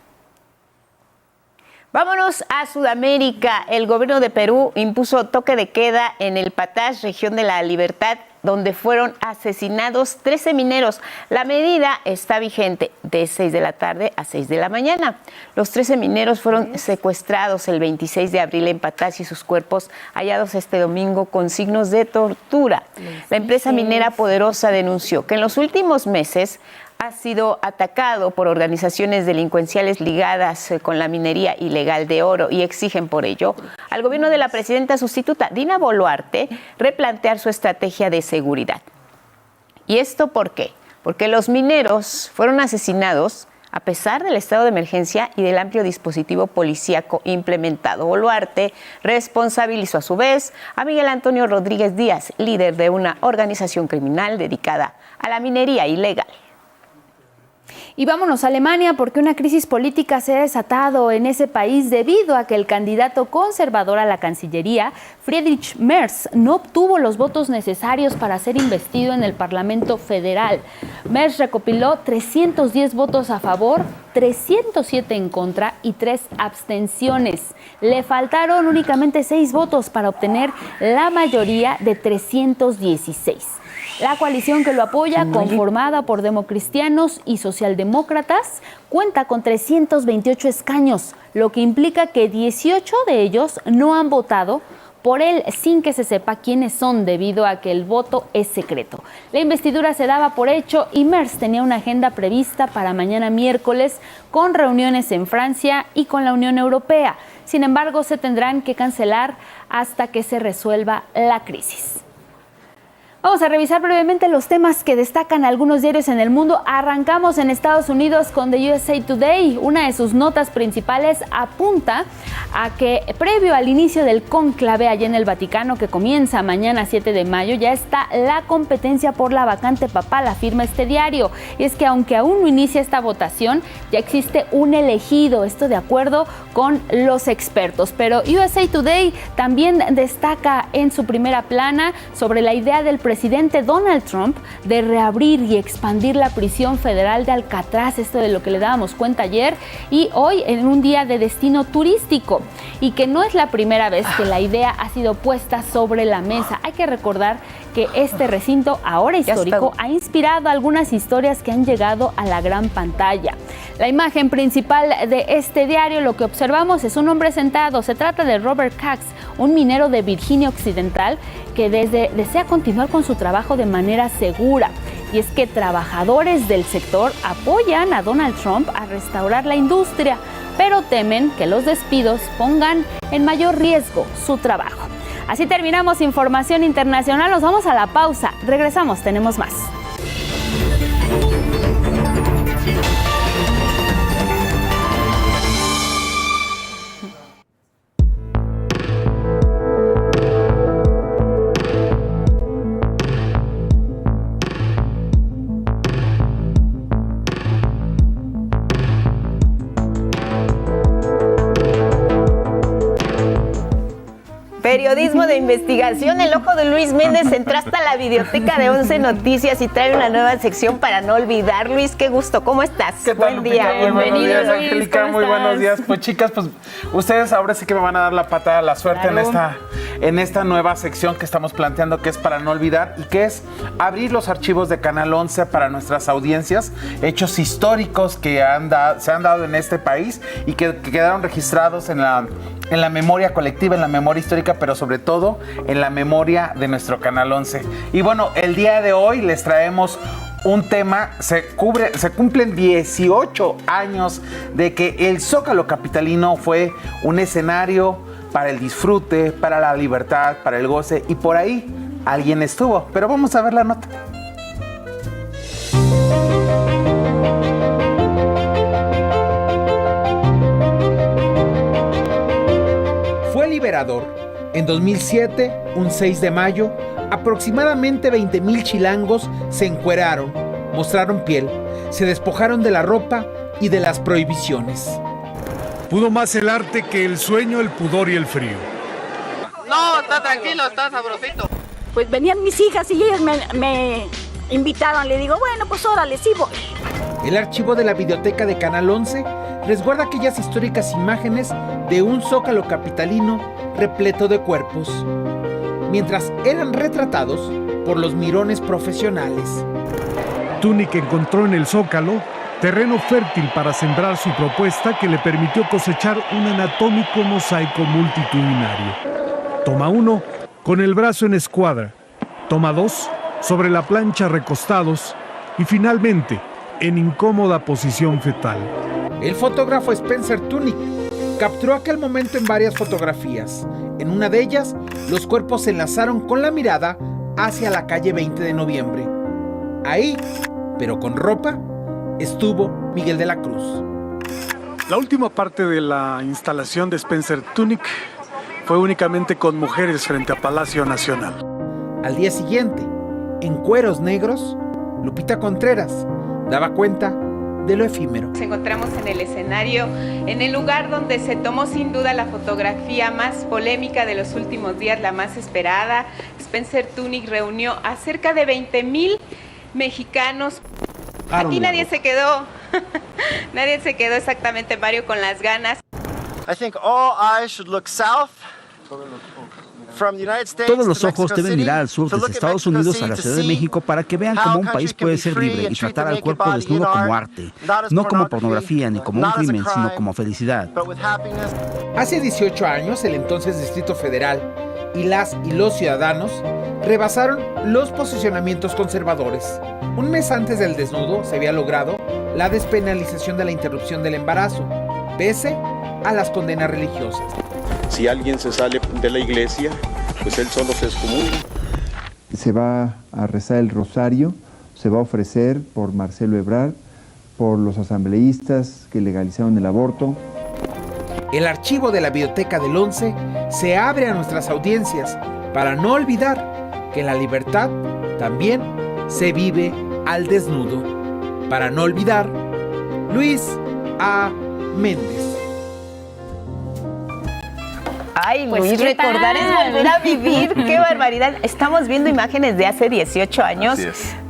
Vámonos a Sudamérica. El gobierno de Perú impuso toque de queda en el Patax, región de la Libertad, donde fueron asesinados 13 mineros. La medida está vigente de 6 de la tarde a 6 de la mañana. Los 13 mineros fueron secuestrados el 26 de abril en Patax y sus cuerpos hallados este domingo con signos de tortura. La empresa minera Poderosa denunció que en los últimos meses ha sido atacado por organizaciones delincuenciales ligadas con la minería ilegal de oro y exigen por ello al gobierno de la presidenta sustituta, Dina Boluarte, replantear su estrategia de seguridad. ¿Y esto por qué? Porque los mineros fueron asesinados a pesar del estado de emergencia y del amplio dispositivo policíaco implementado. Boluarte responsabilizó a su vez a Miguel Antonio Rodríguez Díaz, líder de una organización criminal dedicada a la minería ilegal. Y vámonos a Alemania porque una crisis política se ha desatado en ese país debido a que el candidato conservador a la Cancillería, Friedrich Merz, no obtuvo los votos necesarios para ser investido en el Parlamento Federal. Merz recopiló 310 votos a favor, 307 en contra y 3 abstenciones. Le faltaron únicamente 6 votos para obtener la mayoría de 316. La coalición que lo apoya, conformada por democristianos y socialdemócratas, cuenta con 328 escaños, lo que implica que 18 de ellos no han votado por él sin que se sepa quiénes son, debido a que el voto es secreto. La investidura se daba por hecho y Merz tenía una agenda prevista para mañana miércoles con reuniones en Francia y con la Unión Europea. Sin embargo, se tendrán que cancelar hasta que se resuelva la crisis. Vamos a revisar brevemente los temas que destacan algunos diarios en el mundo. Arrancamos en Estados Unidos con The USA Today. Una de sus notas principales apunta a que previo al inicio del cónclave allá en el Vaticano, que comienza mañana 7 de mayo, ya está la competencia por la vacante papal, afirma este diario. Y es que aunque aún no inicia esta votación, ya existe un elegido, esto de acuerdo con los expertos. Pero USA Today también destaca en su primera plana sobre la idea del presidente Donald Trump de reabrir y expandir la prisión federal de Alcatraz, esto de lo que le dábamos cuenta ayer, y hoy en un día de destino turístico, y que no es la primera vez que la idea ha sido puesta sobre la mesa. Hay que recordar que este recinto, ahora histórico, ha inspirado algunas historias que han llegado a la gran pantalla. La imagen principal de este diario, lo que observamos es un hombre sentado. Se trata de Robert Cox, un minero de Virginia Occidental que desea continuar con su trabajo de manera segura. Y es que trabajadores del sector apoyan a Donald Trump a restaurar la industria, pero temen que los despidos pongan en mayor riesgo su trabajo. Así terminamos Información Internacional. Nos vamos a la pausa. Regresamos, tenemos más. Periodismo de investigación, el ojo de Luis Méndez entró hasta la videoteca de 11 Noticias y trae una nueva sección para no olvidar. Luis, qué gusto, ¿cómo estás? ¿Qué tal, Buen día. Lupita? Muy buenos días, Luis, Angélica, muy buenos días. Pues chicas, pues ustedes ahora sí que me van a dar la patada de la suerte, claro, en esta nueva sección que estamos planteando, que es para no olvidar, y que es abrir los archivos de Canal 11 para nuestras audiencias, hechos históricos que se han dado en este país y que quedaron registrados en la memoria colectiva, en la memoria histórica, pero sobre todo en la memoria de nuestro Canal 11. Y bueno, el día de hoy les traemos un tema, se cumplen 18 años de que el Zócalo capitalino fue un escenario para el disfrute, para la libertad, para el goce, y por ahí alguien estuvo. Pero vamos a ver la nota. Fue liberador. En 2007, un 6 de mayo, aproximadamente 20,000 chilangos se encueraron, mostraron piel, se despojaron de la ropa y de las prohibiciones. Pudo más el arte que el sueño, el pudor y el frío. No, está tranquilo, está sabrosito. Pues venían mis hijas y ellas me invitaron. Le digo, bueno, pues órale, sí voy. El archivo de la videoteca de Canal 11 resguarda aquellas históricas imágenes de un Zócalo capitalino repleto de cuerpos, mientras eran retratados por los mirones profesionales. Túnica encontró en el Zócalo terreno fértil para sembrar su propuesta que le permitió cosechar un anatómico mosaico multitudinario. Toma 1, con el brazo en escuadra. Toma 2, sobre la plancha recostados. Y finalmente, en incómoda posición fetal. El fotógrafo Spencer Tunick capturó aquel momento en varias fotografías. En una de ellas, los cuerpos se enlazaron con la mirada hacia la calle 20 de noviembre. Ahí, pero con ropa, estuvo Miguel de la Cruz. La última parte de la instalación de Spencer Tunick fue únicamente con mujeres frente a Palacio Nacional. Al día siguiente, en cueros negros, Lupita Contreras daba cuenta de lo efímero. Nos encontramos en el escenario, en el lugar donde se tomó sin duda la fotografía más polémica de los últimos días, la más esperada. Spencer Tunick reunió a cerca de 20,000 mexicanos. Aquí nadie se quedó, nadie se quedó exactamente, Mario, con las ganas. I think all eyes should look south. Todos los ojos deben mirar al sur desde Estados Unidos a la Ciudad de México para que vean cómo un país puede ser libre y tratar al cuerpo desnudo como arte, no como pornografía ni como un crimen, sino como felicidad. Hace 18 años, el entonces Distrito Federal y las y los ciudadanos rebasaron los posicionamientos conservadores. Un mes antes del desnudo se había logrado la despenalización de la interrupción del embarazo, pese a las condenas religiosas. Si alguien se sale de la iglesia, pues él solo se excomunica. Se va a rezar el rosario, se va a ofrecer por Marcelo Ebrard, por los asambleístas que legalizaron el aborto. El archivo de la Biblioteca del 11 se abre a nuestras audiencias para no olvidar que la libertad también se vive al desnudo. Para no olvidar, Luis A. Méndez. Ay, Pues, Luis, ¿qué recordar tal? es volver a vivir. ¡Qué barbaridad! Estamos viendo imágenes de hace 18 años,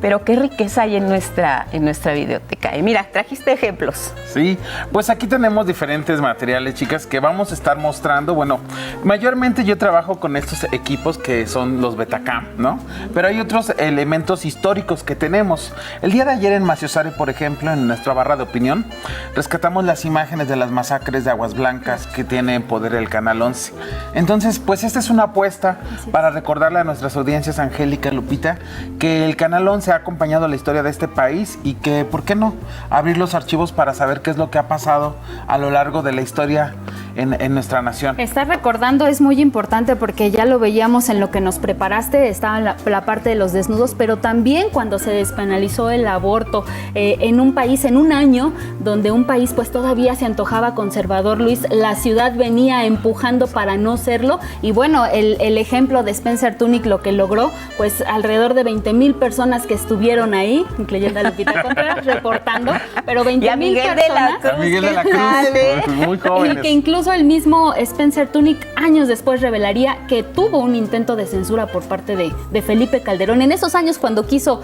pero qué riqueza hay en nuestra biblioteca. Y mira, trajiste ejemplos. Sí, pues aquí tenemos diferentes materiales, chicas, que vamos a estar mostrando. Bueno, mayormente yo trabajo con estos equipos que son los Betacam, ¿no? Pero hay otros elementos históricos que tenemos. El día de ayer en Maciosare, por ejemplo, en nuestra barra de opinión, rescatamos las imágenes de las masacres de Aguas Blancas que tiene en poder el Canal 11. Entonces, pues esta es una apuesta para recordarle a nuestras audiencias, Angélica, Lupita, que el Canal 11 ha acompañado la historia de este país y que, ¿por qué no?, abrir los archivos para saber qué es lo que ha pasado a lo largo de la historia en nuestra nación. Estar recordando es muy importante porque ya lo veíamos en lo que nos preparaste, estaba la parte de los desnudos, pero también cuando se despenalizó el aborto en un país, en un año donde un país pues todavía se antojaba conservador, Luis, la ciudad venía empujando para no serlo y bueno, el ejemplo de Spencer Tunick lo que logró, pues alrededor de 20,000 personas que estuvieron ahí, incluyendo a Lupita Contreras, reportando, pero 20,000 personas. Miguel de la Cruz, muy jóvenes. Y que incluso el mismo Spencer Tunick años después revelaría que tuvo un intento de censura por parte de Felipe Calderón en esos años cuando quiso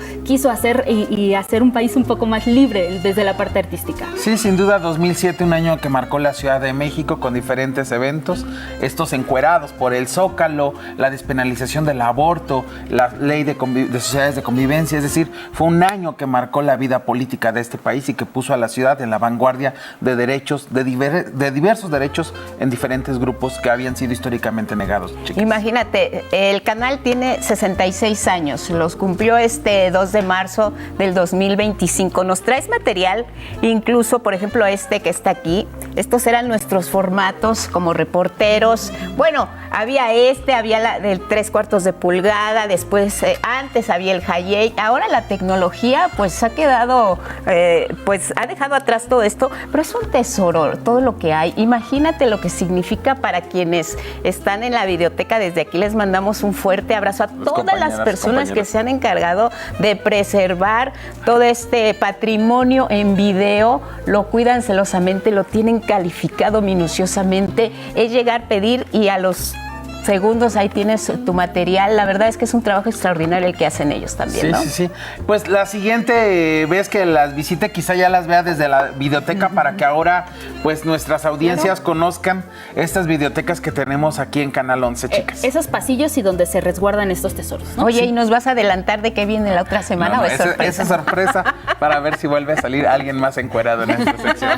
hacer y hacer un país un poco más libre desde la parte artística. Sí, sin duda 2007, un año que marcó la Ciudad de México con diferentes eventos, estos encuerados por el Zócalo, la despenalización del aborto, la ley de sociedades de convivencia, es decir, fue un año que marcó la vida política de este país y que puso a la ciudad en la vanguardia de derechos, de diversos derechos en diferentes grupos que habían sido históricamente negados. Chicas. Imagínate, el canal tiene 66 años, los cumplió este 2 de marzo del 2025. Nos traes material, incluso, por ejemplo, este que está aquí. Estos eran nuestros formatos como reporteros. Bueno, había la del 3/4 de pulgada, después, antes había el Hi-8. Ahora la tecnología, pues, ha quedado, pues, ha dejado atrás todo esto, pero es un tesoro todo lo que hay. Imagínate lo que significa para quienes están en la videoteca. Desde aquí les mandamos un fuerte abrazo a todas las personas que se han encargado de preservar todo este patrimonio en video. Lo cuidan celosamente, lo tienen calificado minuciosamente. Es llegar, pedir y a los segundos ahí tienes tu material. La verdad es que es un trabajo extraordinario el que hacen ellos también, sí, ¿no? Sí. Pues la siguiente vez que las visite quizá ya las vea desde la videoteca para que ahora pues nuestras audiencias conozcan estas videotecas que tenemos aquí en Canal 11, chicas. Esos pasillos y donde se resguardan estos tesoros, ¿no? Oye, ¿y nos vas a adelantar de qué viene la otra semana o es sorpresa? Esa es sorpresa para ver si vuelve a salir alguien más encuerado en esta sección.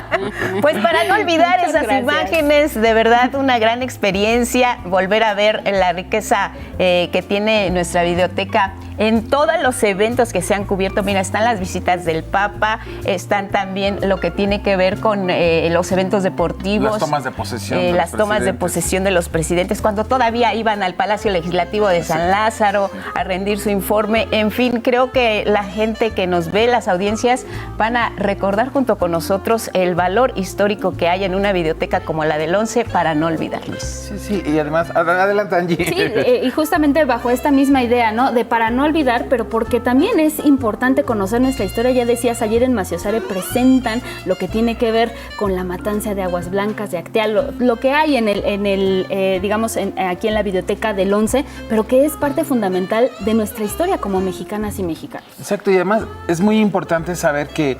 Pues para no olvidar esas imágenes, de verdad una gran experiencia, volver a ver la riqueza que tiene nuestra videoteca en todos los eventos que se han cubierto. Mira, están las visitas del Papa, están también lo que tiene que ver con los eventos deportivos. Las tomas de posesión. Las tomas de posesión de los presidentes, cuando todavía iban al Palacio Legislativo de San Lázaro a rendir su informe. En fin, creo que la gente que nos ve, las audiencias, van a recordar junto con nosotros el valor histórico que hay en una videoteca como la del 11 para no olvidarlos. Sí, y además Adelante, Angie. Sí, y justamente bajo esta misma idea, ¿no? De para no olvidar, pero porque también es importante conocer nuestra historia. Ya decías, ayer en Maciosare presentan lo que tiene que ver con la matanza de Aguas Blancas, de Acteal, lo que hay aquí en la biblioteca del 11, pero que es parte fundamental de nuestra historia como mexicanas y mexicanos. Exacto, y además es muy importante saber que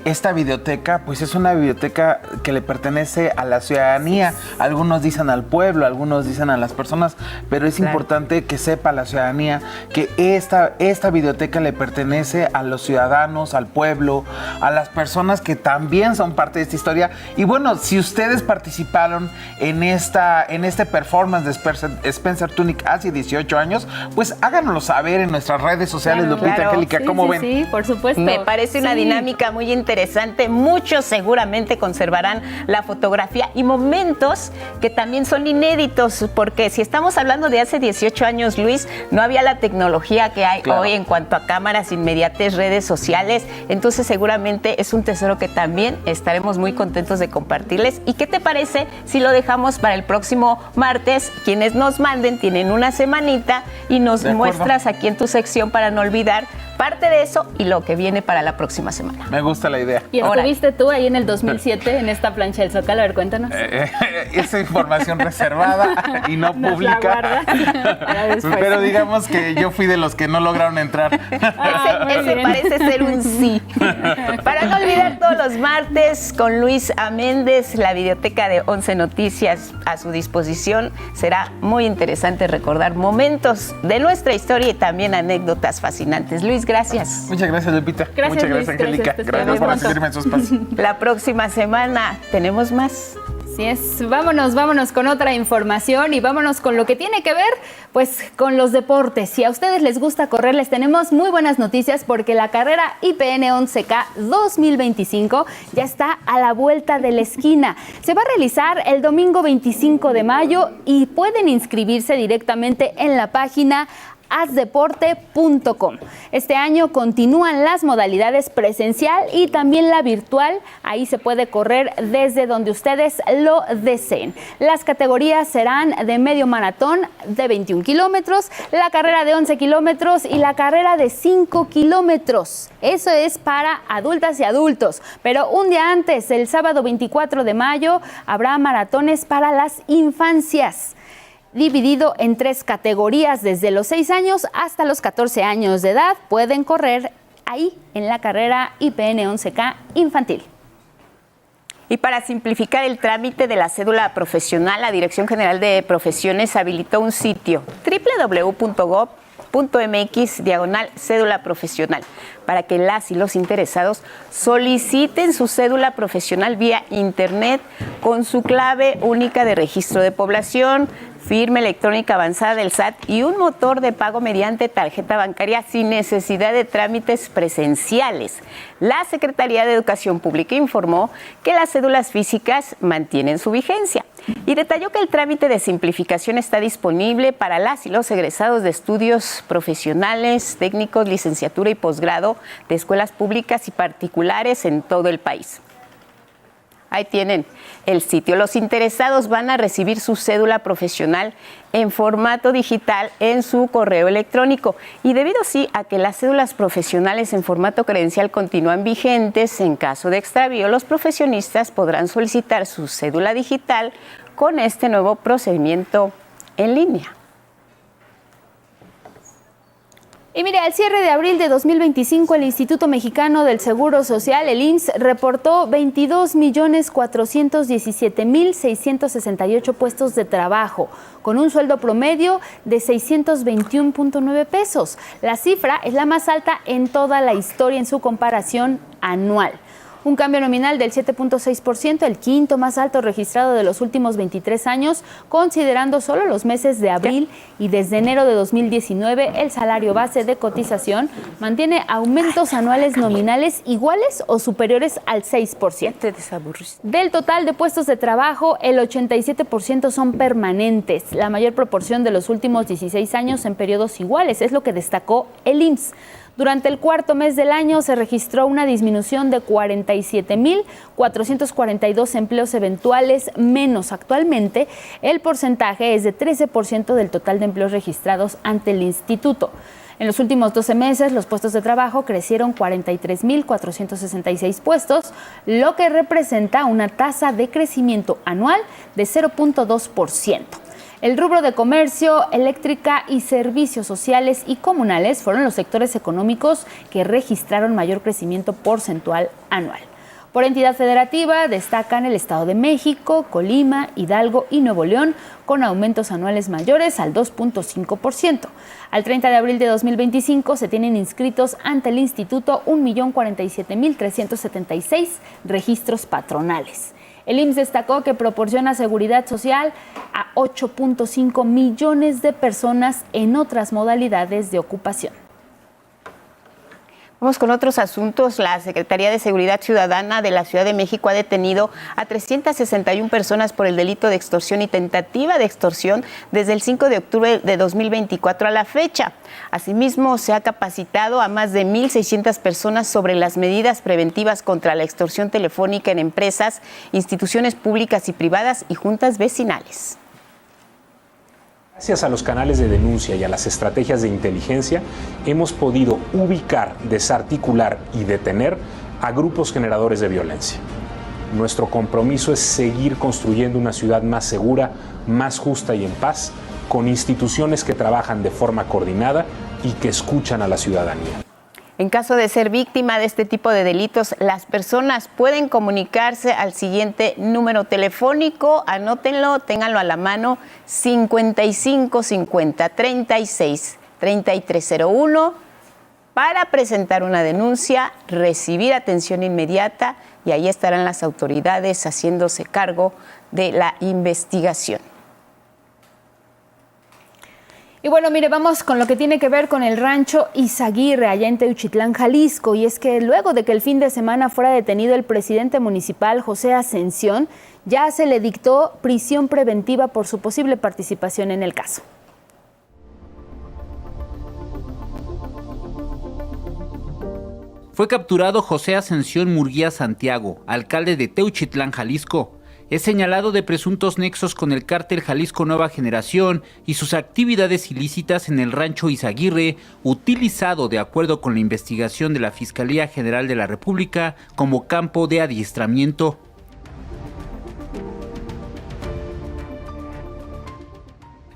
esta biblioteca, pues es una biblioteca que le pertenece a la ciudadanía. Algunos dicen al pueblo, algunos dicen a las personas, pero es importante que sepa la ciudadanía que esta biblioteca le pertenece a los ciudadanos, al pueblo, a las personas que también son parte de esta historia. Y bueno, si ustedes participaron en este performance de Spencer Tunick hace 18 años, pues háganoslo saber en nuestras redes sociales, Lupita, Angélica, ¿cómo ven? Sí, por supuesto. Me parece una dinámica muy interesante. Muchos seguramente conservarán la fotografía y momentos que también son inéditos, porque si estamos hablando de hace 18 años, Luis, no había la tecnología que hay hoy en cuanto a cámaras, inmediates, redes sociales. Entonces seguramente es un tesoro que también estaremos muy contentos de compartirles. ¿Y qué te parece si lo dejamos para el próximo martes? Quienes nos manden tienen una semanita y nos muestras aquí en tu sección para no olvidar parte de eso y lo que viene para la próxima semana. Me gusta la idea. ¿Y estuviste tú ahí en el 2007 en esta plancha del Zócalo? A ver, cuéntanos. Esa información reservada y no pública. Pero digamos que yo fui de los que no lograron entrar. Ese parece ser un sí. Para no olvidar, todos los martes con Luis Améndez, la biblioteca de 11 Noticias a su disposición. Será muy interesante recordar momentos de nuestra historia y también anécdotas fascinantes. Luis, gracias. Muchas gracias, Lupita. Gracias, Muchas gracias, Angélica. Gracias por recibirme en su espacio. La próxima semana tenemos más. Así es, vámonos con otra información y vámonos con lo que tiene que ver, pues, con los deportes. Si a ustedes les gusta correr, les tenemos muy buenas noticias porque la carrera IPN 11K 2025 ya está a la vuelta de la esquina. Se va a realizar el domingo 25 de mayo y pueden inscribirse directamente en la página hazdeporte.com. Este año continúan las modalidades presencial y también la virtual. Ahí se puede correr desde donde ustedes lo deseen. Las categorías serán de medio maratón de 21 kilómetros, la carrera de 11 kilómetros y la carrera de 5 kilómetros. Eso es para adultas y adultos. Pero un día antes, el sábado 24 de mayo, habrá maratones para las infancias, dividido en 3 categorías. Desde los 6 años hasta los 14 años de edad pueden correr ahí en la carrera IPN 11K infantil. Y para simplificar el trámite de la cédula profesional, la Dirección General de Profesiones habilitó un sitio www.gov.mx/cédula profesional para que las y los interesados soliciten su cédula profesional vía internet con su clave única de registro de población, firma electrónica avanzada del SAT y un motor de pago mediante tarjeta bancaria sin necesidad de trámites presenciales. La Secretaría de Educación Pública informó que las cédulas físicas mantienen su vigencia y detalló que el trámite de simplificación está disponible para las y los egresados de estudios profesionales, técnicos, licenciatura y posgrado de escuelas públicas y particulares en todo el país. Ahí tienen el sitio. Los interesados van a recibir su cédula profesional en formato digital en su correo electrónico. Y debido así a que las cédulas profesionales en formato credencial continúan vigentes, en caso de extravío, los profesionistas podrán solicitar su cédula digital con este nuevo procedimiento en línea. Y mire, al cierre de abril de 2025, el Instituto Mexicano del Seguro Social, el IMSS, reportó 22.417.668 puestos de trabajo, con un sueldo promedio de 621.9 pesos. La cifra es la más alta en toda la historia en su comparación anual. Un cambio nominal del 7.6%, el quinto más alto registrado de los últimos 23 años, considerando solo los meses de abril y desde enero de 2019, el salario base de cotización mantiene aumentos anuales nominales iguales o superiores al 6%. Del total de puestos de trabajo, el 87% son permanentes, la mayor proporción de los últimos 16 años en periodos iguales, es lo que destacó el IMSS. Durante el cuarto mes del año se registró una disminución de 47.442 empleos eventuales menos. Actualmente, el porcentaje es de 13% del total de empleos registrados ante el instituto. En los últimos 12 meses, los puestos de trabajo crecieron 43.466 puestos, lo que representa una tasa de crecimiento anual de 0.2%. El rubro de comercio, eléctrica y servicios sociales y comunales fueron los sectores económicos que registraron mayor crecimiento porcentual anual. Por entidad federativa destacan el Estado de México, Colima, Hidalgo y Nuevo León, con aumentos anuales mayores al 2.5%. Al 30 de abril de 2025 se tienen inscritos ante el instituto 1.047.376 registros patronales. El IMSS destacó que proporciona seguridad social a 8.5 millones de personas en otras modalidades de ocupación. Vamos con otros asuntos. La Secretaría de Seguridad Ciudadana de la Ciudad de México ha detenido a 361 personas por el delito de extorsión y tentativa de extorsión desde el 5 de octubre de 2024 a la fecha. Asimismo, se ha capacitado a más de 1.600 personas sobre las medidas preventivas contra la extorsión telefónica en empresas, instituciones públicas y privadas y juntas vecinales. Gracias a los canales de denuncia y a las estrategias de inteligencia, hemos podido ubicar, desarticular y detener a grupos generadores de violencia. Nuestro compromiso es seguir construyendo una ciudad más segura, más justa y en paz, con instituciones que trabajan de forma coordinada y que escuchan a la ciudadanía. En caso de ser víctima de este tipo de delitos, las personas pueden comunicarse al siguiente número telefónico, anótenlo, ténganlo a la mano, 55 50 36 3301, para presentar una denuncia, recibir atención inmediata y ahí estarán las autoridades haciéndose cargo de la investigación. Y bueno, mire, vamos con lo que tiene que ver con el rancho Izaguirre, allá en Teuchitlán, Jalisco. Y es que luego de que el fin de semana fuera detenido el presidente municipal, José Ascensión, ya se le dictó prisión preventiva por su posible participación en el caso. Fue capturado José Ascensión Murguía Santiago, alcalde de Teuchitlán, Jalisco. Es señalado de presuntos nexos con el cártel Jalisco Nueva Generación y sus actividades ilícitas en el rancho Izaguirre, utilizado de acuerdo con la investigación de la Fiscalía General de la República como campo de adiestramiento.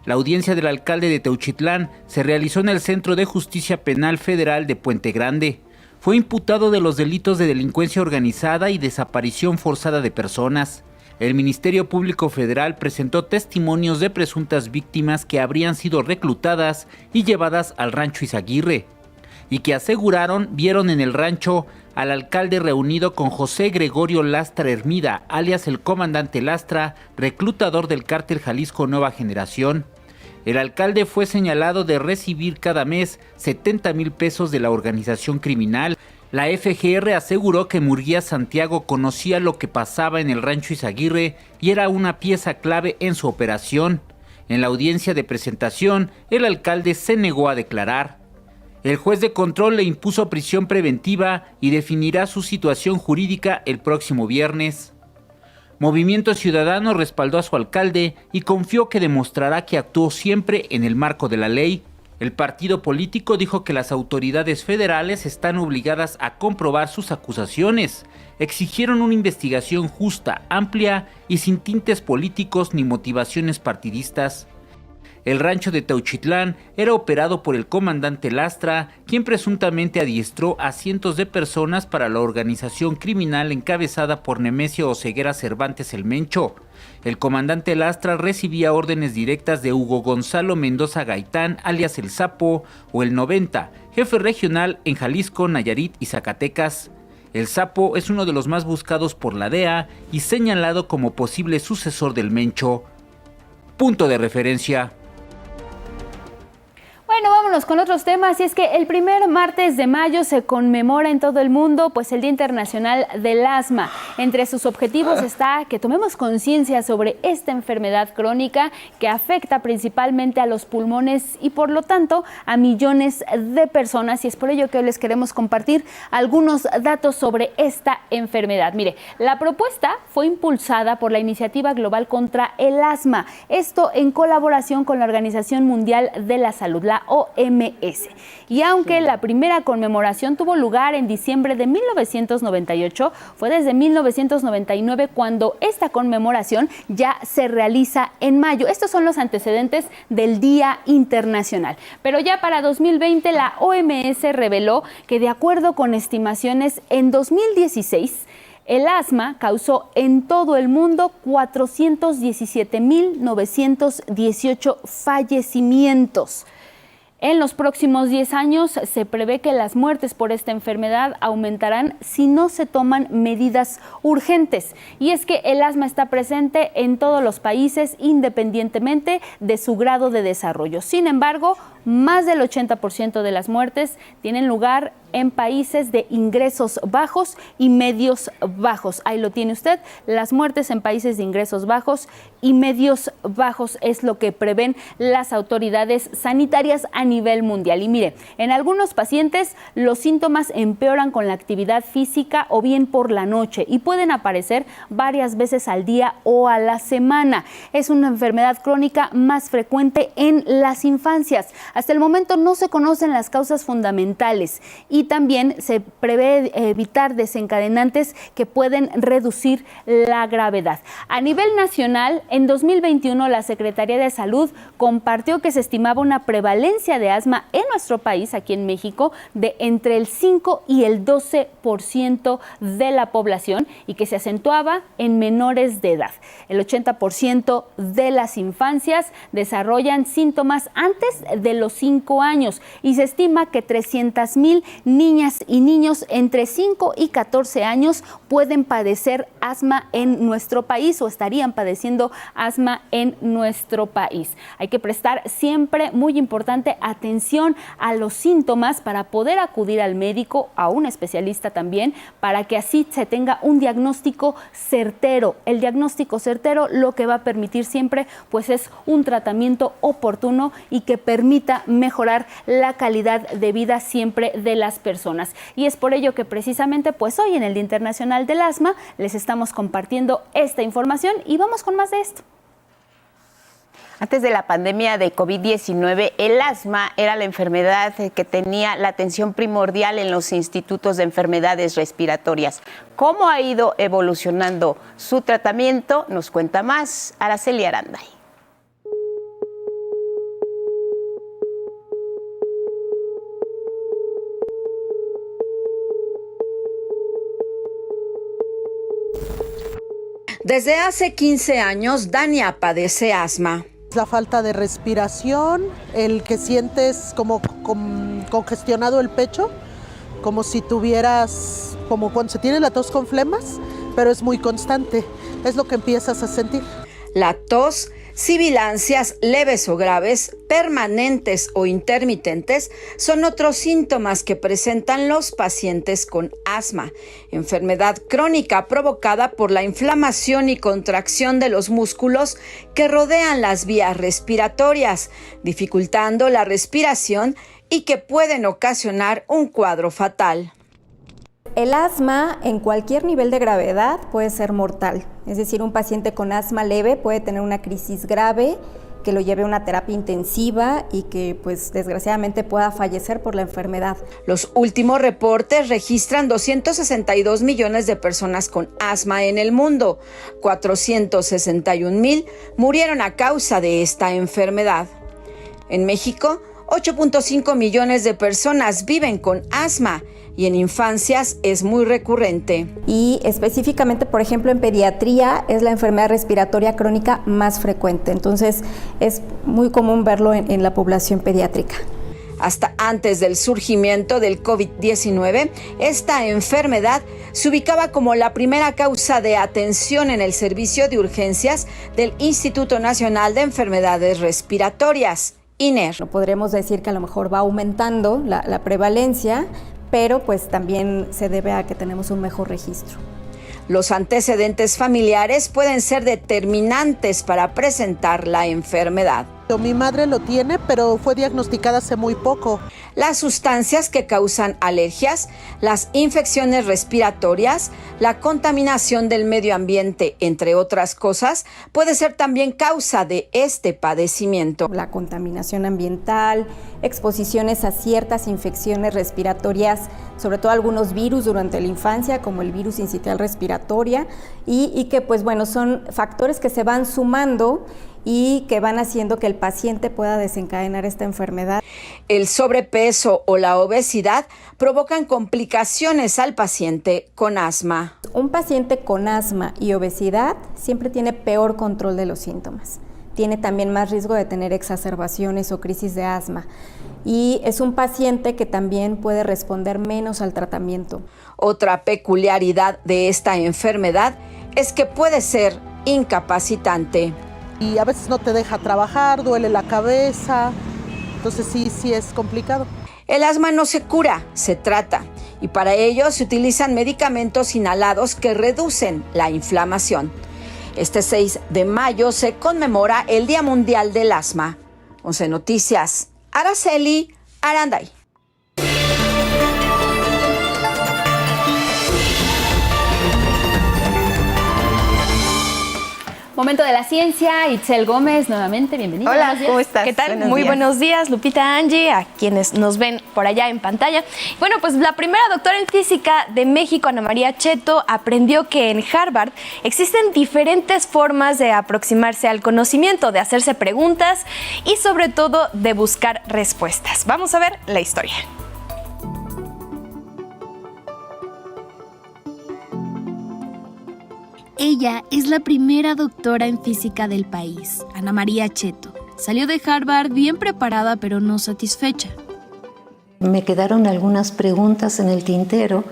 La audiencia del alcalde de Teuchitlán se realizó en el Centro de Justicia Penal Federal de Puente Grande. Fue imputado de los delitos de delincuencia organizada y desaparición forzada de personas. El Ministerio Público Federal presentó testimonios de presuntas víctimas que habrían sido reclutadas y llevadas al rancho Izaguirre, y que aseguraron vieron en el rancho al alcalde reunido con José Gregorio Lastra Hermida, alias el comandante Lastra, reclutador del cártel Jalisco Nueva Generación. El alcalde fue señalado de recibir cada mes 70,000 pesos de la organización criminal. La FGR aseguró que Murguía Santiago conocía lo que pasaba en el rancho Izaguirre y era una pieza clave en su operación. En la audiencia de presentación, el alcalde se negó a declarar. El juez de control le impuso prisión preventiva y definirá su situación jurídica el próximo viernes. Movimiento Ciudadano respaldó a su alcalde y confió que demostrará que actuó siempre en el marco de la ley. El partido político dijo que las autoridades federales están obligadas a comprobar sus acusaciones. Exigieron una investigación justa, amplia y sin tintes políticos ni motivaciones partidistas. El rancho de Teuchitlán era operado por el comandante Lastra, quien presuntamente adiestró a cientos de personas para la organización criminal encabezada por Nemesio Oseguera Cervantes el Mencho. El comandante Lastra recibía órdenes directas de Hugo Gonzalo Mendoza Gaitán, alias El Sapo, o el 90, jefe regional en Jalisco, Nayarit y Zacatecas. El Sapo es uno de los más buscados por la DEA y señalado como posible sucesor del Mencho. Punto de referencia. Bueno, vámonos con otros temas, y es que el primer martes de mayo se conmemora en todo el mundo pues el Día Internacional del Asma. Entre sus objetivos está que tomemos conciencia sobre esta enfermedad crónica que afecta principalmente a los pulmones y por lo tanto a millones de personas, y es por ello que hoy les queremos compartir algunos datos sobre esta enfermedad. Mire, la propuesta fue impulsada por la Iniciativa Global contra el Asma, esto en colaboración con la Organización Mundial de la Salud, la OMS. Y aunque la primera conmemoración tuvo lugar en diciembre de 1998, fue desde 1999 cuando esta conmemoración ya se realiza en mayo. Estos son los antecedentes del Día Internacional. Pero ya para 2020 la OMS reveló que de acuerdo con estimaciones en 2016, el asma causó en todo el mundo 417.918 fallecimientos. En los próximos 10 años se prevé que las muertes por esta enfermedad aumentarán si no se toman medidas urgentes. Y es que el asma está presente en todos los países independientemente de su grado de desarrollo. Sin embargo, más del 80% de las muertes tienen lugar en países de ingresos bajos y medios bajos. Ahí lo tiene usted, las muertes en países de ingresos bajos y medios bajos es lo que prevén las autoridades sanitarias a nivel mundial. Y mire, en algunos pacientes los síntomas empeoran con la actividad física o bien por la noche y pueden aparecer varias veces al día o a la semana. Es una enfermedad crónica más frecuente en las infancias. Hasta el momento no se conocen las causas fundamentales y también se prevé evitar desencadenantes que pueden reducir la gravedad. A nivel nacional, en 2021 la Secretaría de Salud compartió que se estimaba una prevalencia de asma en nuestro país, aquí en México, de entre el 5 y el 12% de la población y que se acentuaba en menores de edad. El 80% de las infancias desarrollan síntomas antes de los 5 años y se estima que 300,000 niñas y niños entre 5 y 14 años pueden padecer asma en nuestro país o estarían padeciendo asma en nuestro país. Hay que prestar siempre, muy importante, atención a los síntomas para poder acudir al médico, a un especialista también, para que así se tenga un diagnóstico certero. El diagnóstico certero lo que va a permitir siempre pues es un tratamiento oportuno y que permita mejorar la calidad de vida siempre de las personas. Y es por ello que precisamente pues hoy en el Día Internacional del Asma les estamos compartiendo esta información y vamos con más de esto. Antes de la pandemia de COVID-19, el asma era la enfermedad que tenía la atención primordial en los institutos de enfermedades respiratorias. ¿Cómo ha ido evolucionando su tratamiento? Nos cuenta más Araceli Aranday. Desde hace 15 años, Dania padece asma. La falta de respiración, el que sientes como congestionado el pecho, como si tuvieras, como cuando se tiene la tos con flemas, pero es muy constante, es lo que empiezas a sentir. La tos, sibilancias leves o graves, permanentes o intermitentes, son otros síntomas que presentan los pacientes con asma, enfermedad crónica provocada por la inflamación y contracción de los músculos que rodean las vías respiratorias, dificultando la respiración y que pueden ocasionar un cuadro fatal. El asma en cualquier nivel de gravedad puede ser mortal, es decir, un paciente con asma leve puede tener una crisis grave que lo lleve a una terapia intensiva y que pues desgraciadamente pueda fallecer por la enfermedad. Los últimos reportes registran 262 millones de personas con asma en el mundo. 461,000 murieron a causa de esta enfermedad. En México, 8.5 millones de personas viven con asma y en infancias es muy recurrente. Y específicamente, por ejemplo, en pediatría es la enfermedad respiratoria crónica más frecuente, entonces es muy común verlo en la población pediátrica. Hasta antes del surgimiento del COVID-19, esta enfermedad se ubicaba como la primera causa de atención en el servicio de urgencias del Instituto Nacional de Enfermedades Respiratorias, INER. No podremos decir que a lo mejor va aumentando la prevalencia, pero pues también se debe a que tenemos un mejor registro. Los antecedentes familiares pueden ser determinantes para presentar la enfermedad. Mi madre lo tiene, pero fue diagnosticada hace muy poco. Las sustancias que causan alergias, las infecciones respiratorias, la contaminación del medio ambiente, entre otras cosas, puede ser también causa de este padecimiento. La contaminación ambiental, exposiciones a ciertas infecciones respiratorias, sobre todo algunos virus durante la infancia, como el virus sincitial respiratoria, y que pues bueno, son factores que se van sumando y que van haciendo que el paciente pueda desencadenar esta enfermedad. El sobrepeso o la obesidad provocan complicaciones al paciente con asma. Un paciente con asma y obesidad siempre tiene peor control de los síntomas. Tiene también más riesgo de tener exacerbaciones o crisis de asma. Y es un paciente que también puede responder menos al tratamiento. Otra peculiaridad de esta enfermedad es que puede ser incapacitante. Y a veces no te deja trabajar, duele la cabeza, entonces sí es complicado. El asma no se cura, se trata, y para ello se utilizan medicamentos inhalados que reducen la inflamación. Este 6 de mayo se conmemora el Día Mundial del Asma. 11 Noticias, Araceli Aranday. Momento de la ciencia, Itzel Gómez, nuevamente, bienvenida. Hola, ¿cómo estás? ¿Qué tal? Muy buenos días, Lupita, Angie, a quienes nos ven por allá en pantalla. Bueno, pues la primera doctora en física de México, Ana María Cheto, aprendió que en Harvard existen diferentes formas de aproximarse al conocimiento, de hacerse preguntas y sobre todo de buscar respuestas. Vamos a ver la historia. Ella es la primera doctora en física del país, Ana María Cheto. Salió de Harvard bien preparada pero no satisfecha. Me quedaron algunas preguntas en el tintero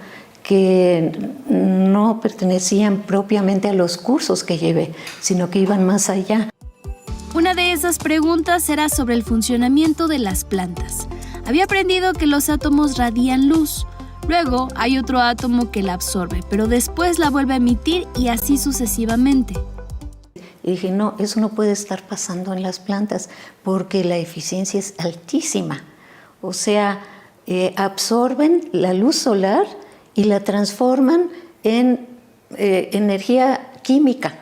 que no pertenecían propiamente a los cursos que llevé, sino que iban más allá. Una de esas preguntas era sobre el funcionamiento de las plantas. Había aprendido que los átomos radian luz. Luego hay otro átomo que la absorbe, pero después la vuelve a emitir y así sucesivamente. Y dije, no, eso no puede estar pasando en las plantas porque la eficiencia es altísima. O sea, absorben la luz solar y la transforman en energía química.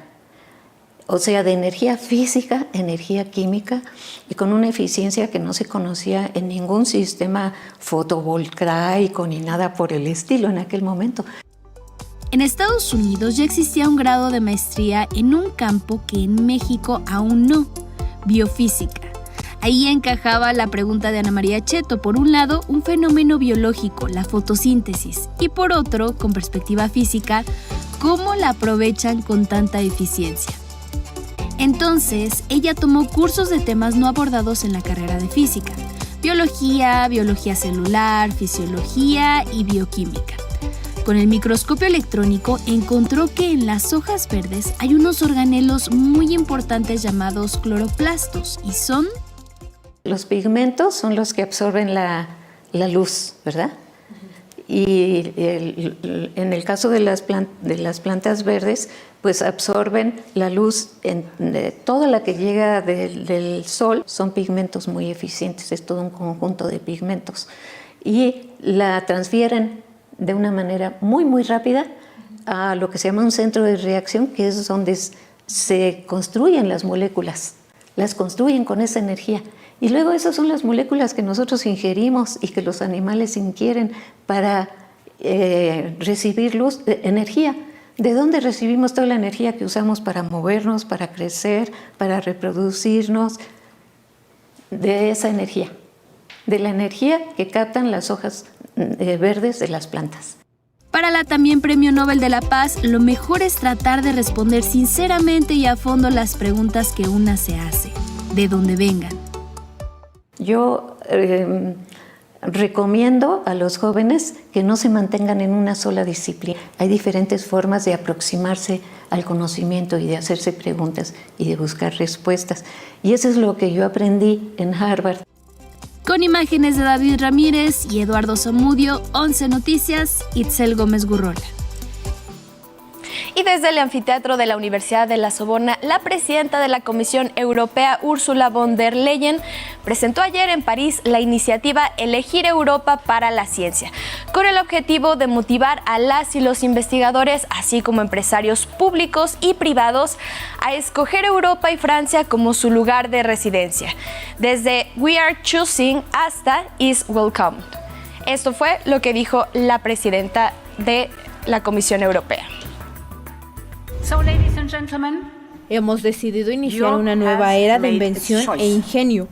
O sea, de energía física, energía química, y con una eficiencia que no se conocía en ningún sistema fotovoltaico ni nada por el estilo en aquel momento. En Estados Unidos ya existía un grado de maestría en un campo que en México aún no, biofísica. Ahí encajaba la pregunta de Ana María Cheto, por un lado, un fenómeno biológico, la fotosíntesis, y por otro, con perspectiva física, cómo la aprovechan con tanta eficiencia. Entonces, ella tomó cursos de temas no abordados en la carrera de física: biología, biología celular, fisiología y bioquímica. Con el microscopio electrónico encontró que en las hojas verdes hay unos organelos muy importantes llamados cloroplastos y son... Los pigmentos son los que absorben la luz, ¿verdad? Y en el caso de las plantas verdes, pues absorben la luz, toda la que llega del sol son pigmentos muy eficientes, es todo un conjunto de pigmentos. Y la transfieren de una manera muy, muy rápida a lo que se llama un centro de reacción, que es donde se construyen las moléculas, las construyen con esa energía. Y luego esas son las moléculas que nosotros ingerimos y que los animales ingieren para recibir luz, energía. ¿De dónde recibimos toda la energía que usamos para movernos, para crecer, para reproducirnos? De esa energía, de la energía que captan las hojas verdes de las plantas. Para la también Premio Nobel de la Paz, lo mejor es tratar de responder sinceramente y a fondo las preguntas que una se hace, de donde vengan. Yo recomiendo a los jóvenes que no se mantengan en una sola disciplina. Hay diferentes formas de aproximarse al conocimiento y de hacerse preguntas y de buscar respuestas. Y eso es lo que yo aprendí en Harvard. Con imágenes de David Ramírez y Eduardo Zamudio, 11 Noticias, Itzel Gómez Gurrola. Y desde el anfiteatro de la Universidad de La Sorbona, la presidenta de la Comisión Europea, Ursula von der Leyen, presentó ayer en París la iniciativa Elegir Europa para la Ciencia, con el objetivo de motivar a las y los investigadores, así como empresarios públicos y privados, a escoger Europa y Francia como su lugar de residencia, desde We Are Choosing hasta Is Welcome. Esto fue lo que dijo la presidenta de la Comisión Europea. Hemos decidido iniciar una nueva era de invención e ingenio.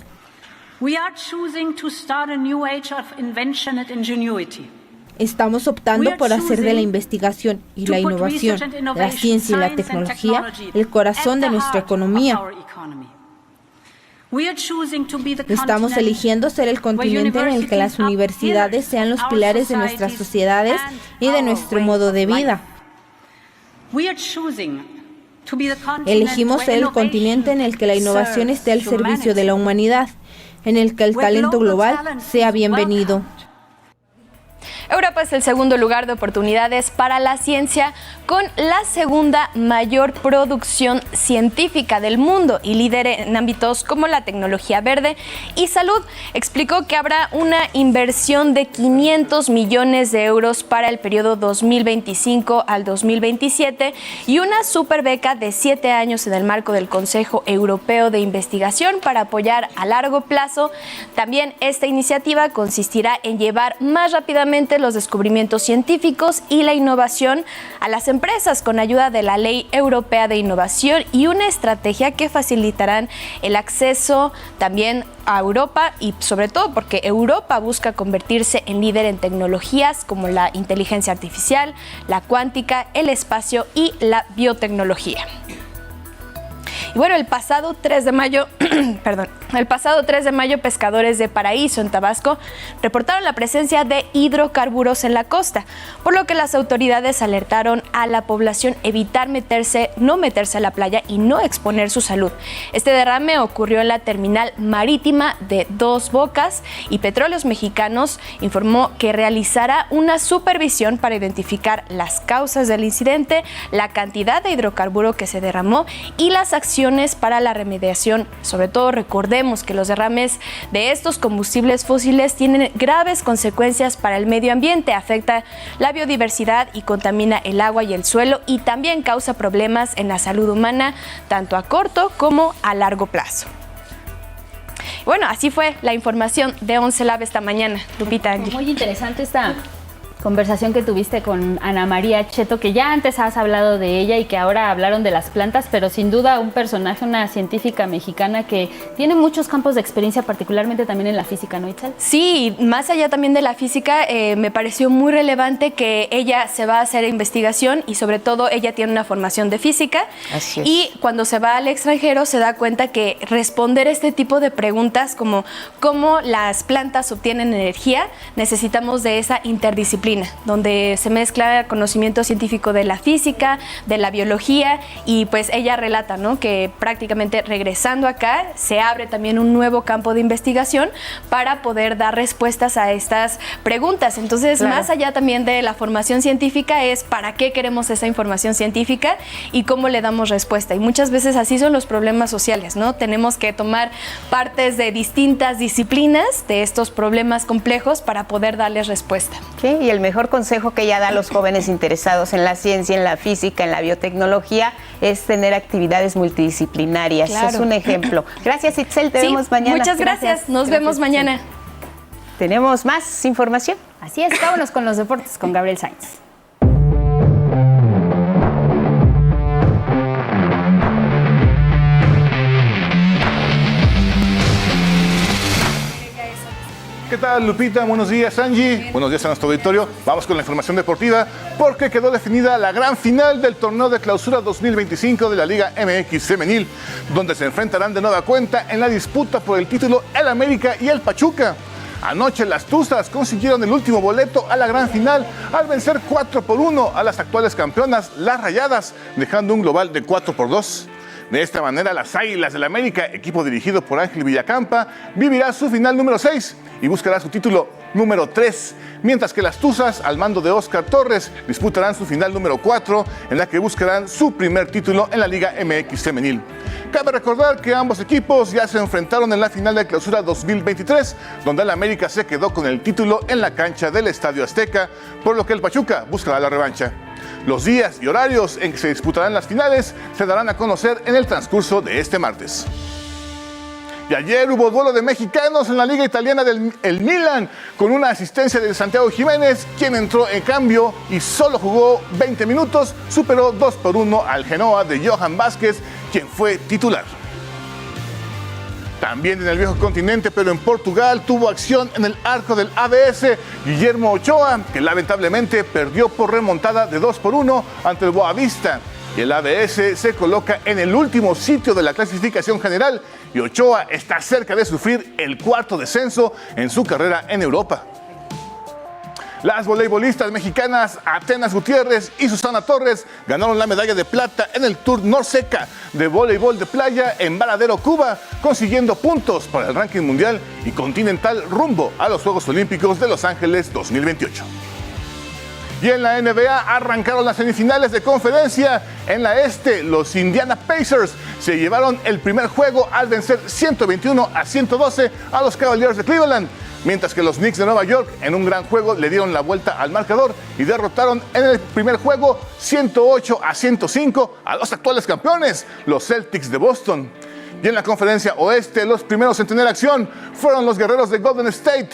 Estamos optando por hacer de la investigación y la innovación, la ciencia y la tecnología, el corazón de nuestra economía. Estamos eligiendo ser el continente en el que las universidades sean los pilares de nuestras sociedades y de nuestro modo de vida. Elegimos ser el continente en el que la innovación esté al servicio de la humanidad, en el que el talento global sea bienvenido. Europa es el segundo lugar de oportunidades para la ciencia, con la segunda mayor producción científica del mundo y líder en ámbitos como la tecnología verde y salud. Explicó que habrá una inversión de 500 millones de euros para el periodo 2025 al 2027 y una superbeca de 7 años en el marco del Consejo Europeo de Investigación para apoyar a largo plazo. También esta iniciativa consistirá en llevar más rápidamente los descubrimientos científicos y la innovación a las empresas con ayuda de la Ley Europea de Innovación y una estrategia que facilitarán el acceso también a Europa y sobre todo porque Europa busca convertirse en líder en tecnologías como la inteligencia artificial, la cuántica, el espacio y la biotecnología. Y bueno, el pasado 3 de mayo, pescadores de Paraíso, en Tabasco, reportaron la presencia de hidrocarburos en la costa, por lo que las autoridades alertaron a la población evitar no meterse a la playa y no exponer su salud. Este derrame ocurrió en la terminal marítima de Dos Bocas y Petróleos Mexicanos informó que realizará una supervisión para identificar las causas del incidente, la cantidad de hidrocarburo que se derramó y las acciones para la remediación. Sobre todo recordemos que los derrames de estos combustibles fósiles tienen graves consecuencias para el medio ambiente, afecta la biodiversidad y contamina el agua y el suelo y también causa problemas en la salud humana, tanto a corto como a largo plazo. Bueno, así fue la información de 11 Lab esta mañana. Lupita, Angie. Muy interesante esta conversación que tuviste con Ana María Cheto, que ya antes has hablado de ella y que ahora hablaron de las plantas, pero sin duda un personaje, una científica mexicana que tiene muchos campos de experiencia, particularmente también en la física, ¿no, Itzel? Sí, más allá también de la física, me pareció muy relevante que ella se va a hacer investigación y sobre todo ella tiene una formación de física. Así es. Y cuando se va al extranjero se da cuenta que responder este tipo de preguntas como cómo las plantas obtienen energía, necesitamos de esa interdisciplina, donde se mezcla conocimiento científico de la física, de la biología y pues ella relata, ¿no?, que prácticamente regresando acá se abre también un nuevo campo de investigación para poder dar respuestas a estas preguntas. Entonces, claro, más allá también de la formación científica es para qué queremos esa información científica y cómo le damos respuesta. Y muchas veces así son los problemas sociales, ¿no? Tenemos que tomar partes de distintas disciplinas de estos problemas complejos para poder darles respuesta. Sí, y el mejor consejo que ella da a los jóvenes interesados en la ciencia, en la física, en la biotecnología es tener actividades multidisciplinarias. Claro. Es un ejemplo. Gracias, Itzel. Te vemos mañana. Muchas gracias. Nos vemos mañana. Tenemos más información. Así es, vámonos con los deportes con Gabriel Sainz. ¿Qué tal, Lupita? Buenos días, Angie. Buenos días a nuestro auditorio. Vamos con la información deportiva porque quedó definida la gran final del torneo de clausura 2025 de la Liga MX Femenil, donde se enfrentarán de nueva cuenta en la disputa por el título el América y el Pachuca. Anoche las Tuzas consiguieron el último boleto a la gran final al vencer 4-1 a las actuales campeonas, las Rayadas, dejando un global de 4-2. De esta manera, las Águilas del América, equipo dirigido por Ángel Villacampa, vivirá su final número 6 y buscará su título número 3, mientras que las Tuzas, al mando de Óscar Torres, disputarán su final número 4, en la que buscarán su primer título en la Liga MX femenil. Cabe recordar que ambos equipos ya se enfrentaron en la final de Clausura 2023, donde el América se quedó con el título en la cancha del Estadio Azteca, por lo que el Pachuca buscará la revancha. Los días y horarios en que se disputarán las finales se darán a conocer en el transcurso de este martes. Y ayer hubo duelo de mexicanos en la Liga Italiana del Milan, con una asistencia de Santiago Jiménez, quien entró en cambio y solo jugó 20 minutos, superó 2-1 al Genoa de Johan Vázquez, quien fue titular. También en el viejo continente, pero en Portugal, tuvo acción en el arco del ABS Guillermo Ochoa, que lamentablemente perdió por remontada de 2-1 ante el Boavista. Y el ABS se coloca en el último sitio de la clasificación general y Ochoa está cerca de sufrir el 4º descenso en su carrera en Europa. Las voleibolistas mexicanas Atenas Gutiérrez y Susana Torres ganaron la medalla de plata en el Tour Norseca de voleibol de playa en Varadero, Cuba, consiguiendo puntos para el ranking mundial y continental rumbo a los Juegos Olímpicos de Los Ángeles 2028. Y en la NBA arrancaron las semifinales de conferencia. En la este, los Indiana Pacers se llevaron el primer juego al vencer 121-112 a los Cavaliers de Cleveland, mientras que los Knicks de Nueva York en un gran juego le dieron la vuelta al marcador y derrotaron en el primer juego 108-105 a los actuales campeones, los Celtics de Boston. Y en la conferencia oeste, los primeros en tener acción fueron los guerreros de Golden State,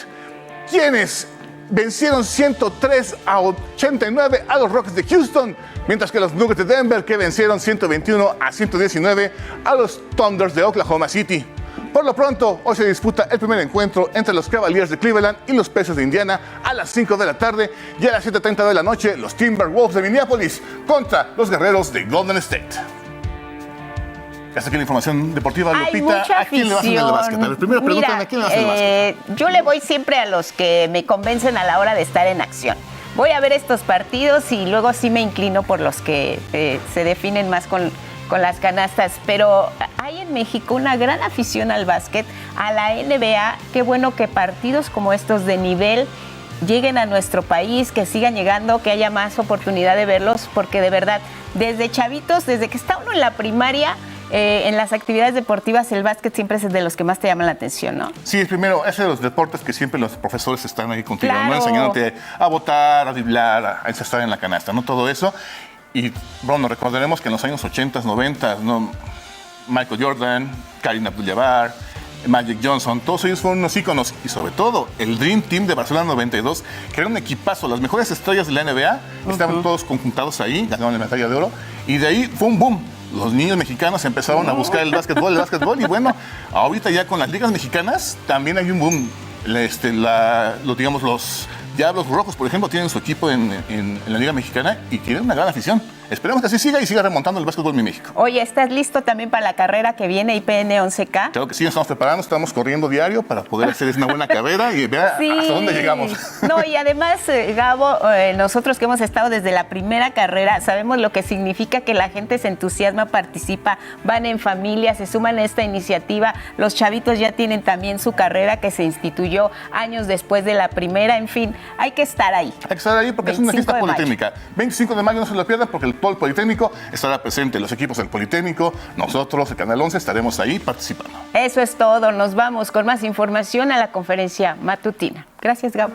quienes vencieron 103-89 a los Rockets de Houston, mientras que los Nuggets de Denver que vencieron 121-119 a los Thunders de Oklahoma City. Por lo pronto, hoy se disputa el primer encuentro entre los Cavaliers de Cleveland y los Pacers de Indiana a las 5 de la tarde y a las 7:30 de la noche los Timberwolves de Minneapolis contra los guerreros de Golden State. Hasta aquí la información deportiva, Lupita. ¿A quién le vas a hacer el básquet? A ver, primero pregúntame, ¿a quién le vas a hacer el básquet? Yo le voy siempre a los que me convencen a la hora de estar en acción. Voy a ver estos partidos y luego sí me inclino por los que se definen más con las canastas, pero hay en México una gran afición al básquet, a la NBA. Qué bueno que partidos como estos de nivel lleguen a nuestro país, que sigan llegando, que haya más oportunidad de verlos, porque de verdad, desde chavitos, desde que está uno en la primaria, en las actividades deportivas, el básquet siempre es de los que más te llaman la atención, ¿no? Sí, primero, es de los deportes que siempre los profesores están ahí contigo, Claro. ¿no? Enseñándote a botar, a driblar, a encestar en la canasta, ¿no? Todo eso. Y, bueno, recordaremos que en los años 80, 90, ¿no? Michael Jordan, Kareem Abdul-Jabbar, Magic Johnson, todos ellos fueron unos íconos. Y sobre todo, el Dream Team de Barcelona 92, que era un equipazo. Las mejores estrellas de la NBA estaban todos conjuntados ahí, ganaron la medalla de oro. Y de ahí fue un boom. Los niños mexicanos empezaron a buscar el básquetbol. Y bueno, ahorita ya con las ligas mexicanas también hay un boom. Digamos, los Diablos Rojos, por ejemplo, tienen su equipo en la Liga Mexicana y tienen una gran afición. Esperemos que así siga y siga remontando el básquetbol en México. Oye, ¿estás listo también para la carrera que viene IPN 11K? Claro que sí, nos estamos preparando, estamos corriendo diario para poder hacer una buena carrera y ver hasta dónde llegamos. No, y además, Gabo, nosotros que hemos estado desde la primera carrera, sabemos lo que significa que la gente se entusiasma, participa, van en familia, se suman a esta iniciativa. Los chavitos ya tienen también su carrera que se instituyó años después de la primera. En fin, hay que estar ahí. Hay que estar ahí porque es una fiesta politécnica. 25 de mayo no se lo pierdan porque el Pol Politécnico estará presente, los equipos del Politécnico, nosotros, el Canal 11, estaremos ahí participando. Eso es todo, nos vamos con más información a la conferencia matutina. Gracias, Gabo.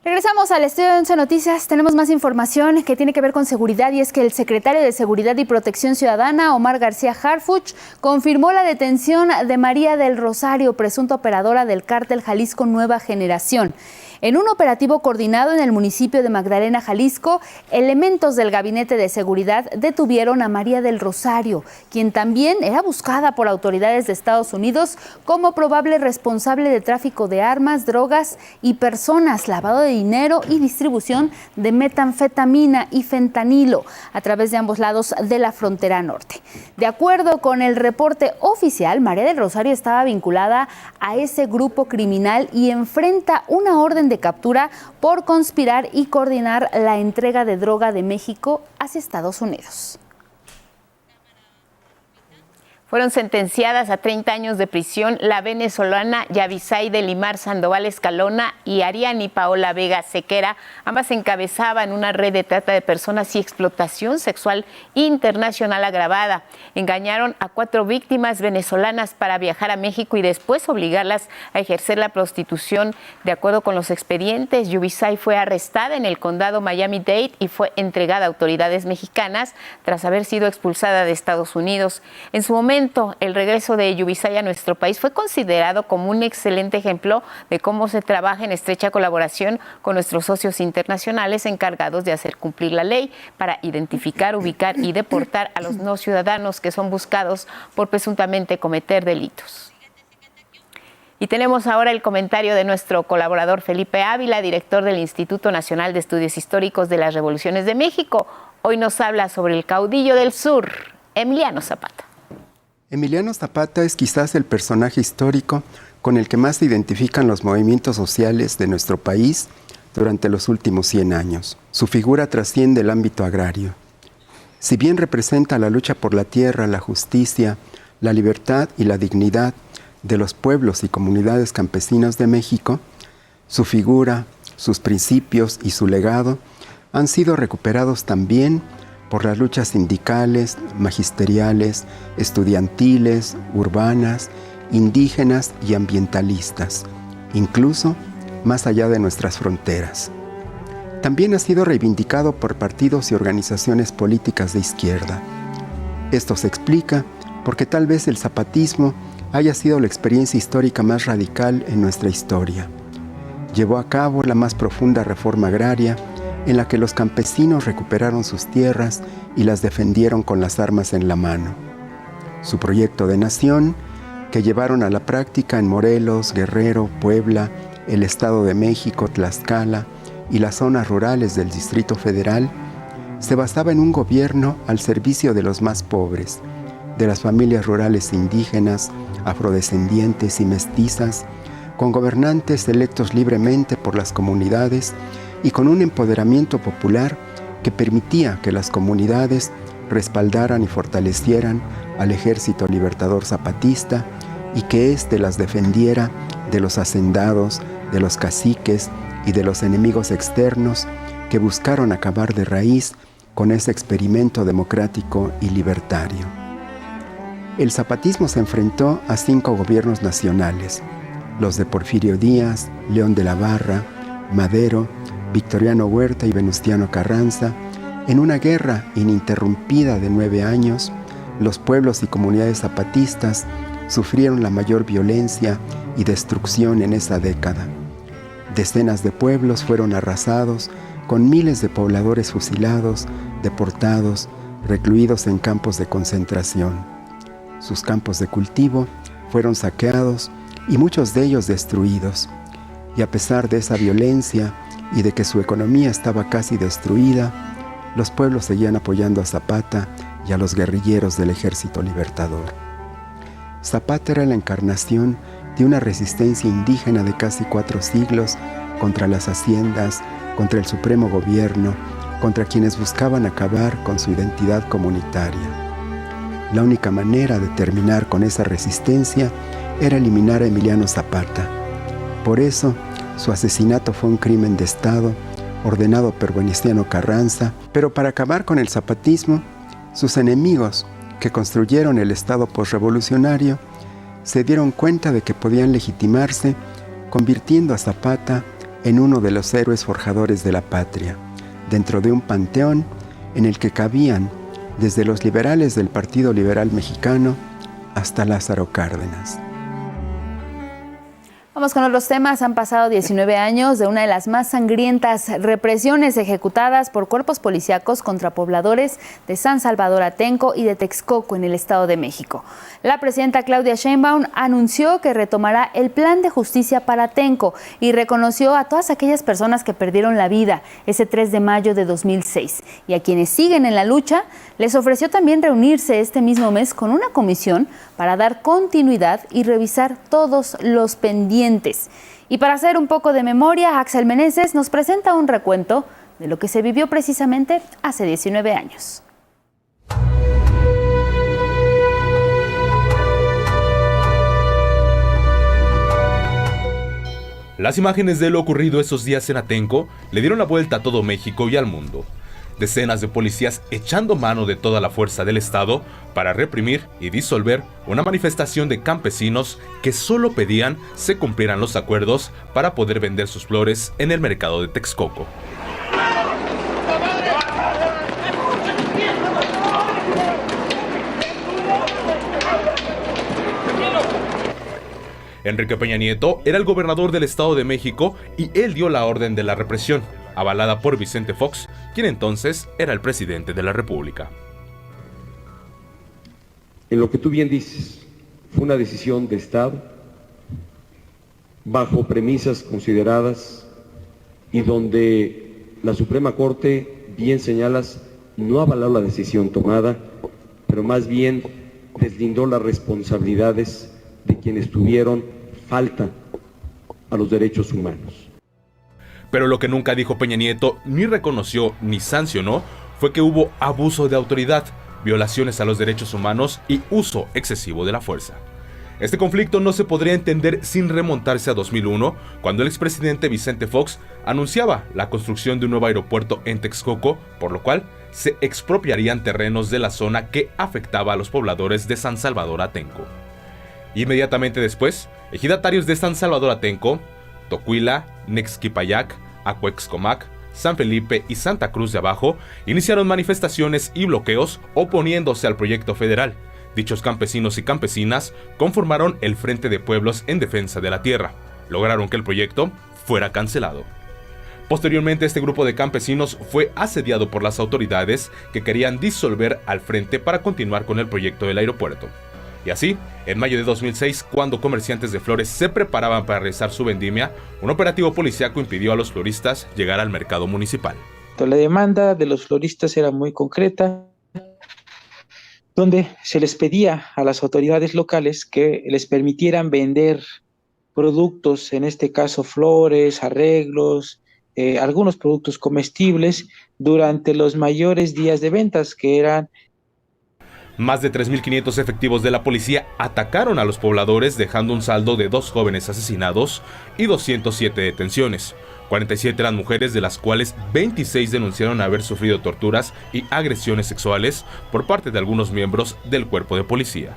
Regresamos al estudio de 11 Noticias. Tenemos más información que tiene que ver con seguridad y es que el secretario de Seguridad y Protección Ciudadana, Omar García Harfuch, confirmó la detención de María del Rosario, presunta operadora del cártel Jalisco Nueva Generación. En un operativo coordinado en el municipio de Magdalena, Jalisco, elementos del Gabinete de Seguridad detuvieron a María del Rosario, quien también era buscada por autoridades de Estados Unidos como probable responsable de tráfico de armas, drogas y personas, lavado de dinero y distribución de metanfetamina y fentanilo a través de ambos lados de la frontera norte. De acuerdo con el reporte oficial, María del Rosario estaba vinculada a ese grupo criminal y enfrenta una orden de captura por conspirar y coordinar la entrega de droga de México hacia Estados Unidos. Fueron sentenciadas a 30 años de prisión la venezolana Yavisay de Limar Sandoval Escalona y Ariani Paola Vega Sequera. Ambas encabezaban una red de trata de personas y explotación sexual internacional agravada. Engañaron a 4 víctimas venezolanas para viajar a México y después obligarlas a ejercer la prostitución. De acuerdo con los expedientes, Yavisay fue arrestada en el condado Miami-Dade y fue entregada a autoridades mexicanas tras haber sido expulsada de Estados Unidos. En su momento, el regreso de Yavisay a nuestro país fue considerado como un excelente ejemplo de cómo se trabaja en estrecha colaboración con nuestros socios internacionales encargados de hacer cumplir la ley para identificar, ubicar y deportar a los no ciudadanos que son buscados por presuntamente cometer delitos. Y tenemos ahora el comentario de nuestro colaborador Felipe Ávila, director del Instituto Nacional de Estudios Históricos de las Revoluciones de México. Hoy nos habla sobre el caudillo del sur, Emiliano Zapata. Emiliano Zapata es quizás el personaje histórico con el que más se identifican los movimientos sociales de nuestro país durante los últimos 100 años. Su figura trasciende el ámbito agrario. Si bien representa la lucha por la tierra, la justicia, la libertad y la dignidad de los pueblos y comunidades campesinas de México, su figura, sus principios y su legado han sido recuperados también por las luchas sindicales, magisteriales, estudiantiles, urbanas, indígenas y ambientalistas, incluso más allá de nuestras fronteras. También ha sido reivindicado por partidos y organizaciones políticas de izquierda. Esto se explica porque tal vez el zapatismo haya sido la experiencia histórica más radical en nuestra historia. Llevó a cabo la más profunda reforma agraria, en la que los campesinos recuperaron sus tierras y las defendieron con las armas en la mano. Su proyecto de nación, que llevaron a la práctica en Morelos, Guerrero, Puebla, el Estado de México, Tlaxcala y las zonas rurales del Distrito Federal, se basaba en un gobierno al servicio de los más pobres, de las familias rurales indígenas, afrodescendientes y mestizas, con gobernantes electos libremente por las comunidades y con un empoderamiento popular que permitía que las comunidades respaldaran y fortalecieran al Ejército Libertador Zapatista y que éste las defendiera de los hacendados, de los caciques y de los enemigos externos que buscaron acabar de raíz con ese experimento democrático y libertario. El zapatismo se enfrentó a 5 gobiernos nacionales, los de Porfirio Díaz, León de la Barra, Madero, Victoriano Huerta y Venustiano Carranza. En una guerra ininterrumpida de 9 años, los pueblos y comunidades zapatistas sufrieron la mayor violencia y destrucción en esa década. Decenas de pueblos fueron arrasados, con miles de pobladores fusilados, deportados, recluidos en campos de concentración. Sus campos de cultivo fueron saqueados y muchos de ellos destruidos. Y a pesar de esa violencia y de que su economía estaba casi destruida, los pueblos seguían apoyando a Zapata y a los guerrilleros del Ejército Libertador. Zapata era la encarnación de una resistencia indígena de casi 4 siglos contra las haciendas, contra el supremo gobierno, contra quienes buscaban acabar con su identidad comunitaria. La única manera de terminar con esa resistencia era eliminar a Emiliano Zapata. Por eso, su asesinato fue un crimen de Estado ordenado por Venustiano Carranza, pero para acabar con el zapatismo, sus enemigos, que construyeron el Estado posrevolucionario, se dieron cuenta de que podían legitimarse convirtiendo a Zapata en uno de los héroes forjadores de la patria, dentro de un panteón en el que cabían desde los liberales del Partido Liberal Mexicano hasta Lázaro Cárdenas. Vamos con otros temas. Han pasado 19 años de una de las más sangrientas represiones ejecutadas por cuerpos policíacos contra pobladores de San Salvador Atenco y de Texcoco en el Estado de México. La presidenta Claudia Sheinbaum anunció que retomará el plan de justicia para Atenco y reconoció a todas aquellas personas que perdieron la vida ese 3 de mayo de 2006. Y a quienes siguen en la lucha, les ofreció también reunirse este mismo mes con una comisión para dar continuidad y revisar todos los pendientes. Y para hacer un poco de memoria, Axel Meneses nos presenta un recuento de lo que se vivió precisamente hace 19 años. Las imágenes de lo ocurrido esos días en Atenco le dieron la vuelta a todo México y al mundo. Decenas de policías echando mano de toda la fuerza del Estado para reprimir y disolver una manifestación de campesinos que solo pedían se cumplieran los acuerdos para poder vender sus flores en el mercado de Texcoco. Enrique Peña Nieto era el gobernador del Estado de México y él dio la orden de la represión, avalada por Vicente Fox, quien entonces era el presidente de la República. En lo que tú bien dices, fue una decisión de Estado, bajo premisas consideradas y donde la Suprema Corte, bien señalas, no avaló la decisión tomada, pero más bien deslindó las responsabilidades de quienes tuvieron falta a los derechos humanos. Pero lo que nunca dijo Peña Nieto, ni reconoció ni sancionó, fue que hubo abuso de autoridad, violaciones a los derechos humanos y uso excesivo de la fuerza. Este conflicto no se podría entender sin remontarse a 2001, cuando el expresidente Vicente Fox anunciaba la construcción de un nuevo aeropuerto en Texcoco, por lo cual se expropiarían terrenos de la zona que afectaba a los pobladores de San Salvador Atenco. Inmediatamente después, ejidatarios de San Salvador Atenco, Tocuila, Nexquipayac, Acuexcomac, San Felipe y Santa Cruz de Abajo iniciaron manifestaciones y bloqueos oponiéndose al proyecto federal. Dichos campesinos y campesinas conformaron el Frente de Pueblos en Defensa de la Tierra. Lograron que el proyecto fuera cancelado. Posteriormente, este grupo de campesinos fue asediado por las autoridades que querían disolver al frente para continuar con el proyecto del aeropuerto. Y así, en mayo de 2006, cuando comerciantes de flores se preparaban para realizar su vendimia, un operativo policíaco impidió a los floristas llegar al mercado municipal. La demanda de los floristas era muy concreta, donde se les pedía a las autoridades locales que les permitieran vender productos, en este caso flores, arreglos, algunos productos comestibles, durante los mayores días de ventas, que eran... Más de 3.500 efectivos de la policía atacaron a los pobladores, dejando un saldo de 2 jóvenes asesinados y 207 detenciones. 47 eran mujeres, de las cuales 26 denunciaron haber sufrido torturas y agresiones sexuales por parte de algunos miembros del cuerpo de policía.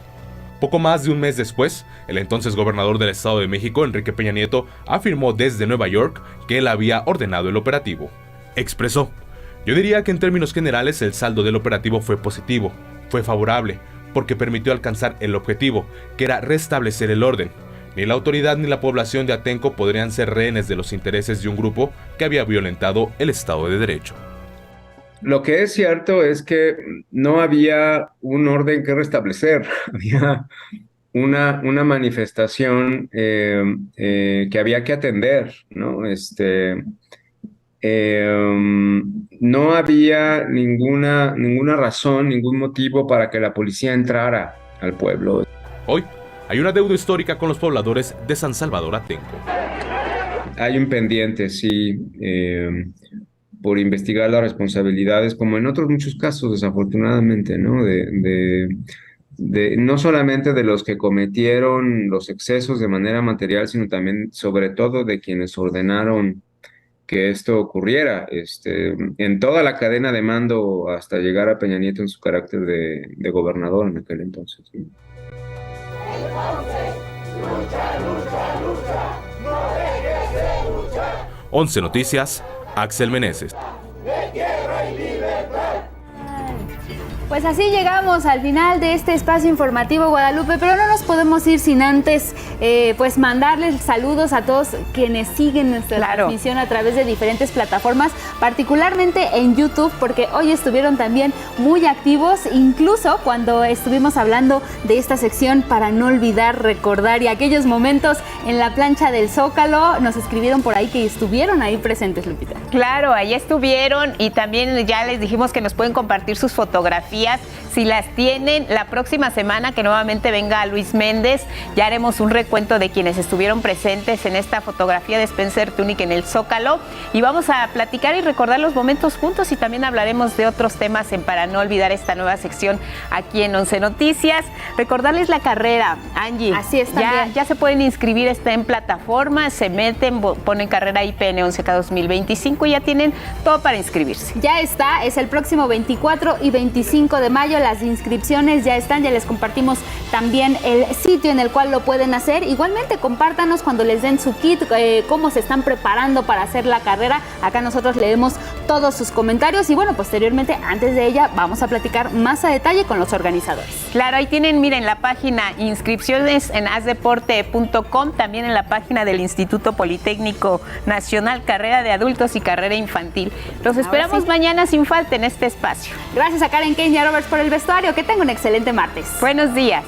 Poco más de un mes después, el entonces gobernador del Estado de México, Enrique Peña Nieto, afirmó desde Nueva York que él había ordenado el operativo. Expresó: "Yo diría que en términos generales el saldo del operativo fue positivo. Fue favorable, porque permitió alcanzar el objetivo, que era restablecer el orden. Ni la autoridad ni la población de Atenco podrían ser rehenes de los intereses de un grupo que había violentado el Estado de Derecho". Lo que es cierto es que no había un orden que restablecer, había una manifestación que había que atender, ¿no? No había ninguna razón, ningún motivo para que la policía entrara al pueblo. Hoy hay una deuda histórica con los pobladores de San Salvador Atenco. Hay un pendiente, sí, por investigar las responsabilidades, como en otros muchos casos, desafortunadamente, ¿no? No solamente de los que cometieron los excesos de manera material, sino también, sobre todo, de quienes ordenaron que esto ocurriera, en toda la cadena de mando hasta llegar a Peña Nieto en su carácter de gobernador en aquel entonces. ¿Sí? 11 Noticias, Axel Meneses. Pues así llegamos al final de este espacio informativo, Guadalupe, pero no nos podemos ir sin antes pues mandarles saludos a todos quienes siguen nuestra transmisión a través de diferentes plataformas, particularmente en YouTube, porque hoy estuvieron también muy activos, incluso cuando estuvimos hablando de esta sección para no olvidar, recordar y aquellos momentos en la plancha del Zócalo. Nos escribieron por ahí que estuvieron ahí presentes, Lupita. Claro, ahí estuvieron y también ya les dijimos que nos pueden compartir sus fotografías si las tienen. La próxima semana que nuevamente venga Luis Méndez, ya haremos un recuento de quienes estuvieron presentes en esta fotografía de Spencer Tunick en el Zócalo y vamos a platicar y recordar los momentos juntos y también hablaremos de otros temas para no olvidar esta nueva sección aquí en 11 Noticias. Recordarles la carrera, Angie. Así es, también. Ya se pueden inscribir, está en plataforma, se meten, ponen carrera IPN 11K 2025 y ya tienen todo para inscribirse. Ya está, es el próximo 24 y 25 de mayo, las inscripciones ya están, ya les compartimos también el sitio en el cual lo pueden hacer. Igualmente compártanos cuando les den su kit, cómo se están preparando para hacer la carrera. Acá nosotros leemos todos sus comentarios y bueno, posteriormente, antes de ella, vamos a platicar más a detalle con los organizadores. Claro, ahí tienen, miren, la página inscripciones en asdeporte.com, también en la página del Instituto Politécnico Nacional, carrera de adultos y carrera infantil. Los esperamos mañana sin falta en este espacio. Gracias a Karen Kane y a Roberts por el vestuario. Que tengan un excelente martes. Buenos días.